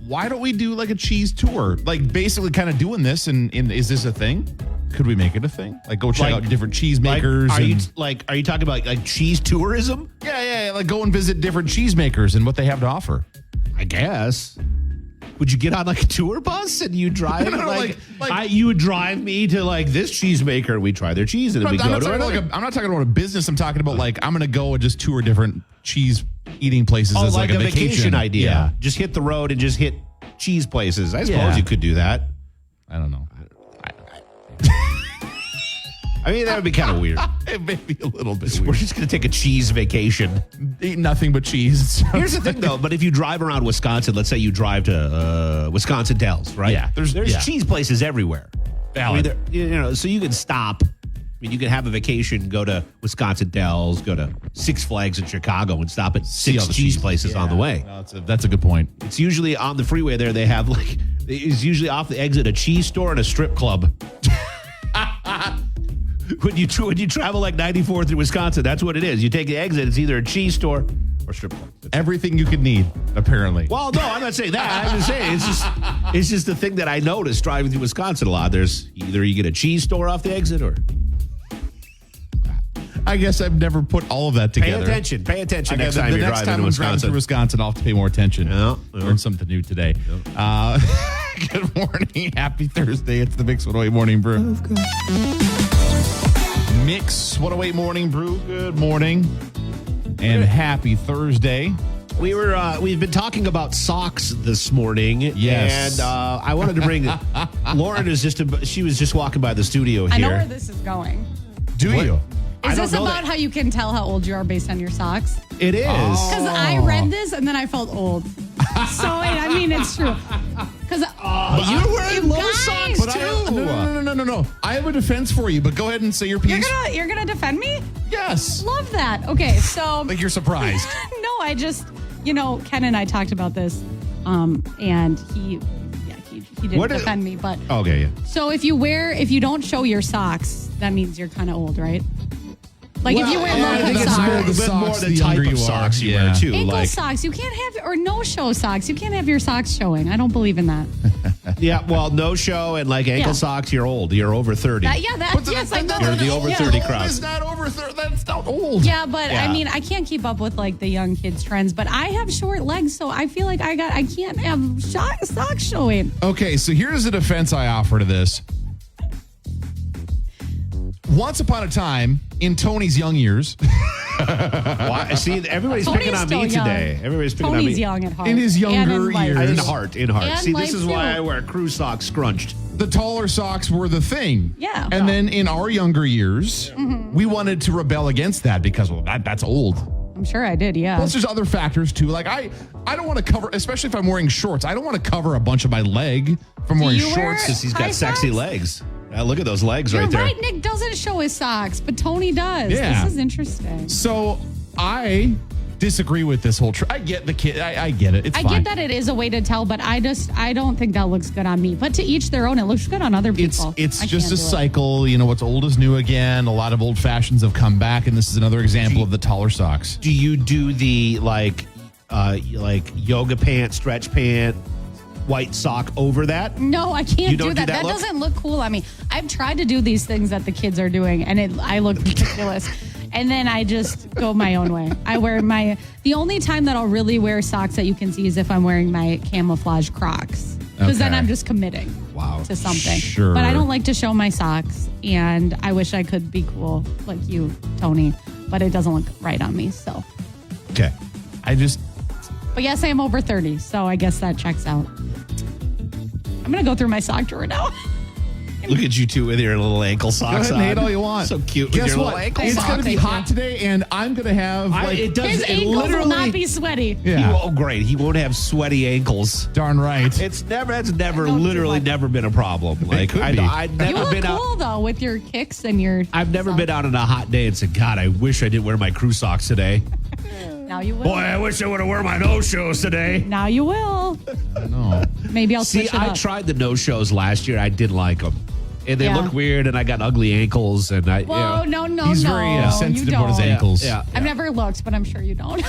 S1: why don't we do like a cheese tour? Like basically kind of doing this and is this a thing? Could we make it a thing? Like go check out different cheese makers.
S2: Are you talking about like cheese tourism?
S1: Yeah. Like go and visit different cheese makers and what they have to offer.
S2: I guess. Would you get on like a tour bus and you drive? You would drive me to like this cheesemaker and we try their cheese and then we go to it.
S1: I'm not talking about a business. I'm talking about like I'm going to go and just tour different cheese eating places as
S2: like a vacation idea.
S1: Yeah.
S2: Just hit the road and just hit cheese places. I suppose you could do that.
S1: I don't know.
S2: I mean, that would be kind of weird.
S1: It may be a little bit
S2: We're
S1: weird.
S2: just going to take a cheese vacation.
S1: Eat nothing but cheese.
S2: Here's the thing, though. But if you drive around Wisconsin, let's say you drive to Wisconsin Dells, right?
S1: Yeah.
S2: There's cheese places everywhere.
S1: Valid.
S2: I mean, so you can stop. I mean, you can have a vacation, go to Wisconsin Dells, go to Six Flags in Chicago, and stop at six cheese places on the way.
S1: No, that's a good point.
S2: It's usually on the freeway there. They have it's usually off the exit a cheese store and a strip club. When you travel like 94 through Wisconsin, that's what it is. You take the exit, it's either a cheese store or strip club.
S1: Everything you could need, apparently.
S2: Well, no, I'm not saying that. I'm just saying it's just the thing that I noticed driving through Wisconsin a lot. There's either you get a cheese store off the exit or.
S1: I guess I've never put all of that together.
S2: Pay attention next time
S1: the
S2: you're
S1: next
S2: driving
S1: time
S2: to
S1: I'm driving through Wisconsin, I'll have to pay more attention. Learn something new today. Good morning. Happy Thursday. It's the Mix 108 Morning Brew. Mix 108 Morning Brew. Good morning. And happy Thursday.
S2: We've been talking about socks this morning.
S1: Yes.
S2: And I wanted to bring Lauren she was just walking by the studio here.
S6: I know where this is going.
S1: Do you?
S6: Is this about how you can tell how old you are based on your socks?
S2: It is.
S6: Because I read this and then I felt old. So, I mean, it's true. Because
S2: you're wearing low socks
S1: But no. I have a defense for you, but go ahead and say your piece.
S6: You're gonna defend me?
S1: Yes.
S6: Love that. Okay, so
S1: Like you're surprised.
S6: no, I just Ken and I talked about this, and he didn't defend me, but
S2: Okay, yeah.
S6: so if you don't show your socks, that means you're kind of old, right? Like if you wear
S1: I think
S6: low
S1: it's
S6: socks.
S1: more the socks,
S2: the
S1: the
S2: type
S1: younger
S2: of
S1: you
S2: socks
S1: are.
S2: you wear too.
S6: Ankle
S2: Like,
S6: socks, you can't have, or no show socks. You can't have your socks showing. I don't believe in that.
S2: yeah, well, no show and like ankle socks, you're old. You're over 30.
S6: Yes, I know.
S2: You're the over 30 crowd.
S1: It's not over 30. That's not old.
S6: Yeah, but
S2: Yeah.
S6: I mean, I can't keep up with like the young kids' trends. But I have short legs, so I feel like I can't have socks showing.
S1: Okay, so here's a defense I offer to this. Once upon a time, in Tony's young years,
S2: Why? See, everybody's
S6: Tony's
S2: picking on
S6: still
S2: me
S6: young.
S2: today. Everybody's picking on me.
S6: Tony's young at heart.
S1: In his younger
S6: And in life.
S1: years.
S2: In heart.
S6: And
S2: See, this
S6: life,
S2: is why
S6: too.
S2: I wear crew socks scrunched.
S1: the taller socks were the thing.
S6: Yeah.
S1: And then in our younger years, we wanted to rebel against that because, well, that's old.
S6: I'm sure I did, yeah.
S1: Plus, there's other factors too. Like I don't want to cover, especially if I'm wearing shorts. I don't want to cover a bunch of my leg from wearing
S6: you wear-
S1: shorts.
S2: Because he's got
S6: High
S2: sexy
S6: socks?
S2: legs. Look at those legs
S6: You're
S2: right there.
S6: right. Nick doesn't show his socks, but Tony does.
S1: Yeah.
S6: This is interesting.
S1: So I disagree with this whole. I get the kid. I get it. It's
S6: I
S1: fine.
S6: get that it is a way to tell, but I don't think that looks good on me. But to each their own. It looks good on other people.
S1: It's
S6: I
S1: just
S6: can't
S1: a
S6: do it.
S1: cycle. You know, what's old is new again. A lot of old fashions have come back, and this is another example of the taller socks.
S2: Do you do the like yoga pant, stretch pant, white sock over that?
S6: No, I can't
S2: You don't
S6: do
S2: do
S6: that.
S2: that
S6: That
S2: look?
S6: doesn't look cool on me. I've tried to do these things that the kids are doing, and I look ridiculous. And then I just go my own way. The only time that I'll really wear socks that you can see is if I'm wearing my camouflage Crocs. Because then
S1: Okay.
S6: I'm just committing to something.
S1: Sure.
S6: But I don't like to show my socks. And I wish I could be cool like you, Tony. But it doesn't look right on me. So,
S2: Okay.
S6: but yes, I am over 30. So I guess that checks out. I'm going to go through my sock drawer now.
S2: Look at you two with your little ankle
S1: Go
S2: socks
S1: ahead and
S2: on.
S1: hate all you want.
S2: So cute with
S1: Guess
S2: your
S1: what?
S2: little ankle
S1: It's
S2: socks.
S1: going to be
S6: Thank
S1: hot
S6: you.
S1: today, and I'm going to have
S2: It does.
S6: His
S2: It
S6: ankles will
S2: literally
S6: not be sweaty.
S1: Yeah.
S2: Oh, great. He won't have sweaty ankles.
S1: Darn right.
S2: That's never,
S6: don't do
S2: literally
S6: much.
S2: never been a problem. Like
S1: could
S2: I'd
S1: be.
S2: never
S6: You look
S2: been
S6: cool,
S2: out.
S6: though, with your kicks and your...
S2: I've never been out on a hot day and said, God, I wish I didn't wear my crew socks today.
S6: Now you will.
S2: Boy, I wish I would have worn my no-shows today.
S6: Now you will.
S1: No.
S6: Maybe I'll
S2: See,
S6: switch it
S2: I
S6: up.
S2: tried the no-shows last year. I didn't like them. And they
S6: Yeah.
S2: look weird, and I got ugly ankles. And I,
S6: Whoa,
S2: you know,
S6: no,
S1: He's very
S6: you
S1: sensitive
S6: don't.
S1: about his ankles.
S2: Yeah.
S6: I've never looked, but I'm sure you don't.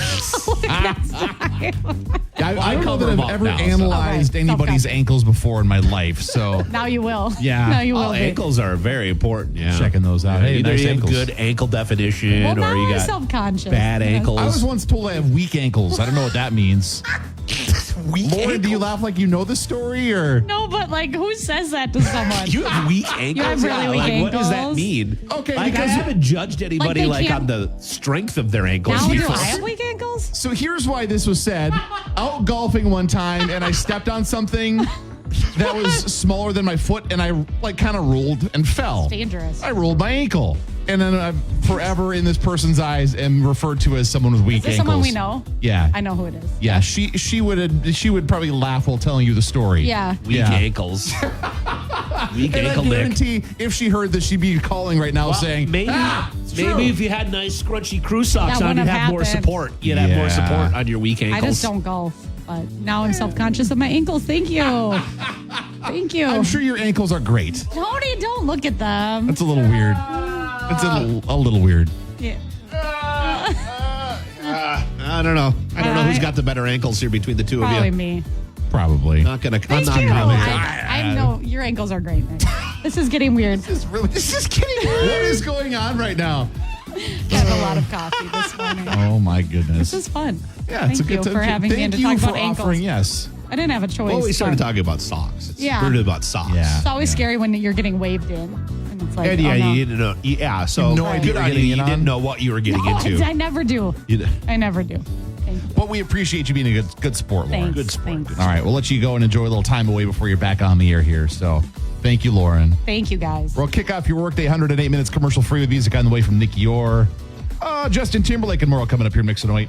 S1: I don't know
S2: cover
S1: that
S2: them
S1: I've
S2: up
S1: ever
S2: now, so.
S1: analyzed
S6: Okay,
S1: anybody's
S6: self-conscious.
S1: ankles before in my life. So
S6: Now you will.
S1: Yeah.
S6: Now you will.
S2: Oh,
S6: be.
S2: ankles are very important. Yeah.
S1: Checking those out. Hey,
S2: Either
S1: nice
S2: you have
S1: ankles.
S2: good ankle definition
S6: Well, now
S2: or you
S6: I'm
S2: got
S6: self-conscious.
S2: bad
S6: You know?
S2: ankles.
S1: I was once told I have weak ankles. I don't know what that means.
S2: weak
S1: Lauren, do you
S2: ankles?
S1: laugh like you know the story, or
S6: No, but like, who says that to someone?
S2: You have weak ankles?
S6: have really
S2: Yeah,
S6: weak
S2: like, what does that
S6: ankles?
S2: mean?
S1: Okay,
S2: like, I
S1: because-
S2: haven't judged anybody
S6: they
S2: like
S6: can't-
S2: on the strength of their ankles
S6: Now do
S2: before.
S6: I have weak ankles?
S1: So here's why this was said. Out golfing one time, and I stepped on something that was smaller than my foot, and I like kind of rolled and fell.
S6: Dangerous.
S1: I rolled my ankle, and then I forever in this person's eyes am referred to as someone with weak
S6: Is this
S1: ankles.
S6: someone we know?
S1: Yeah,
S6: I know who it is.
S1: Yeah, she would probably laugh while telling you the story.
S6: Yeah.
S2: Weak
S1: Yeah.
S2: ankles. Weak
S1: And I
S2: ankle Nick.
S1: guarantee if she heard this, she'd be calling right now saying,
S2: Maybe,
S1: it's true."
S2: maybe if you had nice scrunchy crew socks
S6: That
S2: on, you'd
S6: wouldn't
S2: have
S6: have
S2: more
S6: happened.
S2: support. You'd have more
S1: Yeah.
S2: support on your weak ankles.
S6: I just don't golf, but now I'm self-conscious of my ankles. Thank you. Thank you.
S1: I'm sure your ankles are great.
S6: Tony, don't look at them.
S1: That's a little weird. It's a little weird.
S6: Yeah.
S2: I don't know. I don't know who's got the better ankles here between the two of
S6: Probably
S2: you.
S6: me.
S1: Probably.
S2: Not gonna. I'm
S6: Thank
S2: not
S6: you.
S2: commenting.
S6: I know your ankles are great, Nick. This is getting weird.
S1: This is kidding. What is going on right now?
S6: Got a lot of coffee this morning.
S1: Oh my goodness.
S6: This is fun.
S1: Yeah,
S6: Thank
S1: it's a good
S6: you for having me and to talk about ankles.
S1: offering. Yes.
S6: I didn't have a choice.
S2: Well, we started
S6: but
S2: talking about socks. It's
S6: Yeah.
S2: really about socks.
S1: Yeah.
S6: It's always scary when you're getting waved in. And it's like,
S2: And yeah,
S6: oh, no.
S2: you didn't know. Yeah, so
S1: no idea
S2: good
S1: what
S2: on
S1: you're
S2: you.
S1: getting
S2: You
S1: in on.
S2: didn't know what you were getting
S6: No,
S2: into.
S6: I never do.
S2: You-
S6: I never do. Thank you.
S1: But we appreciate you being a good sport, Lauren.
S6: Thanks.
S2: Good sport.
S6: Thanks.
S1: All right, we'll let you go and enjoy a little time away before you're back on the air here. So thank you, Lauren.
S6: Thank you, guys.
S1: We'll kick off your workday 108 minutes commercial free with music on the way from Nicky Orr. Justin Timberlake and more coming up here, Mix 108.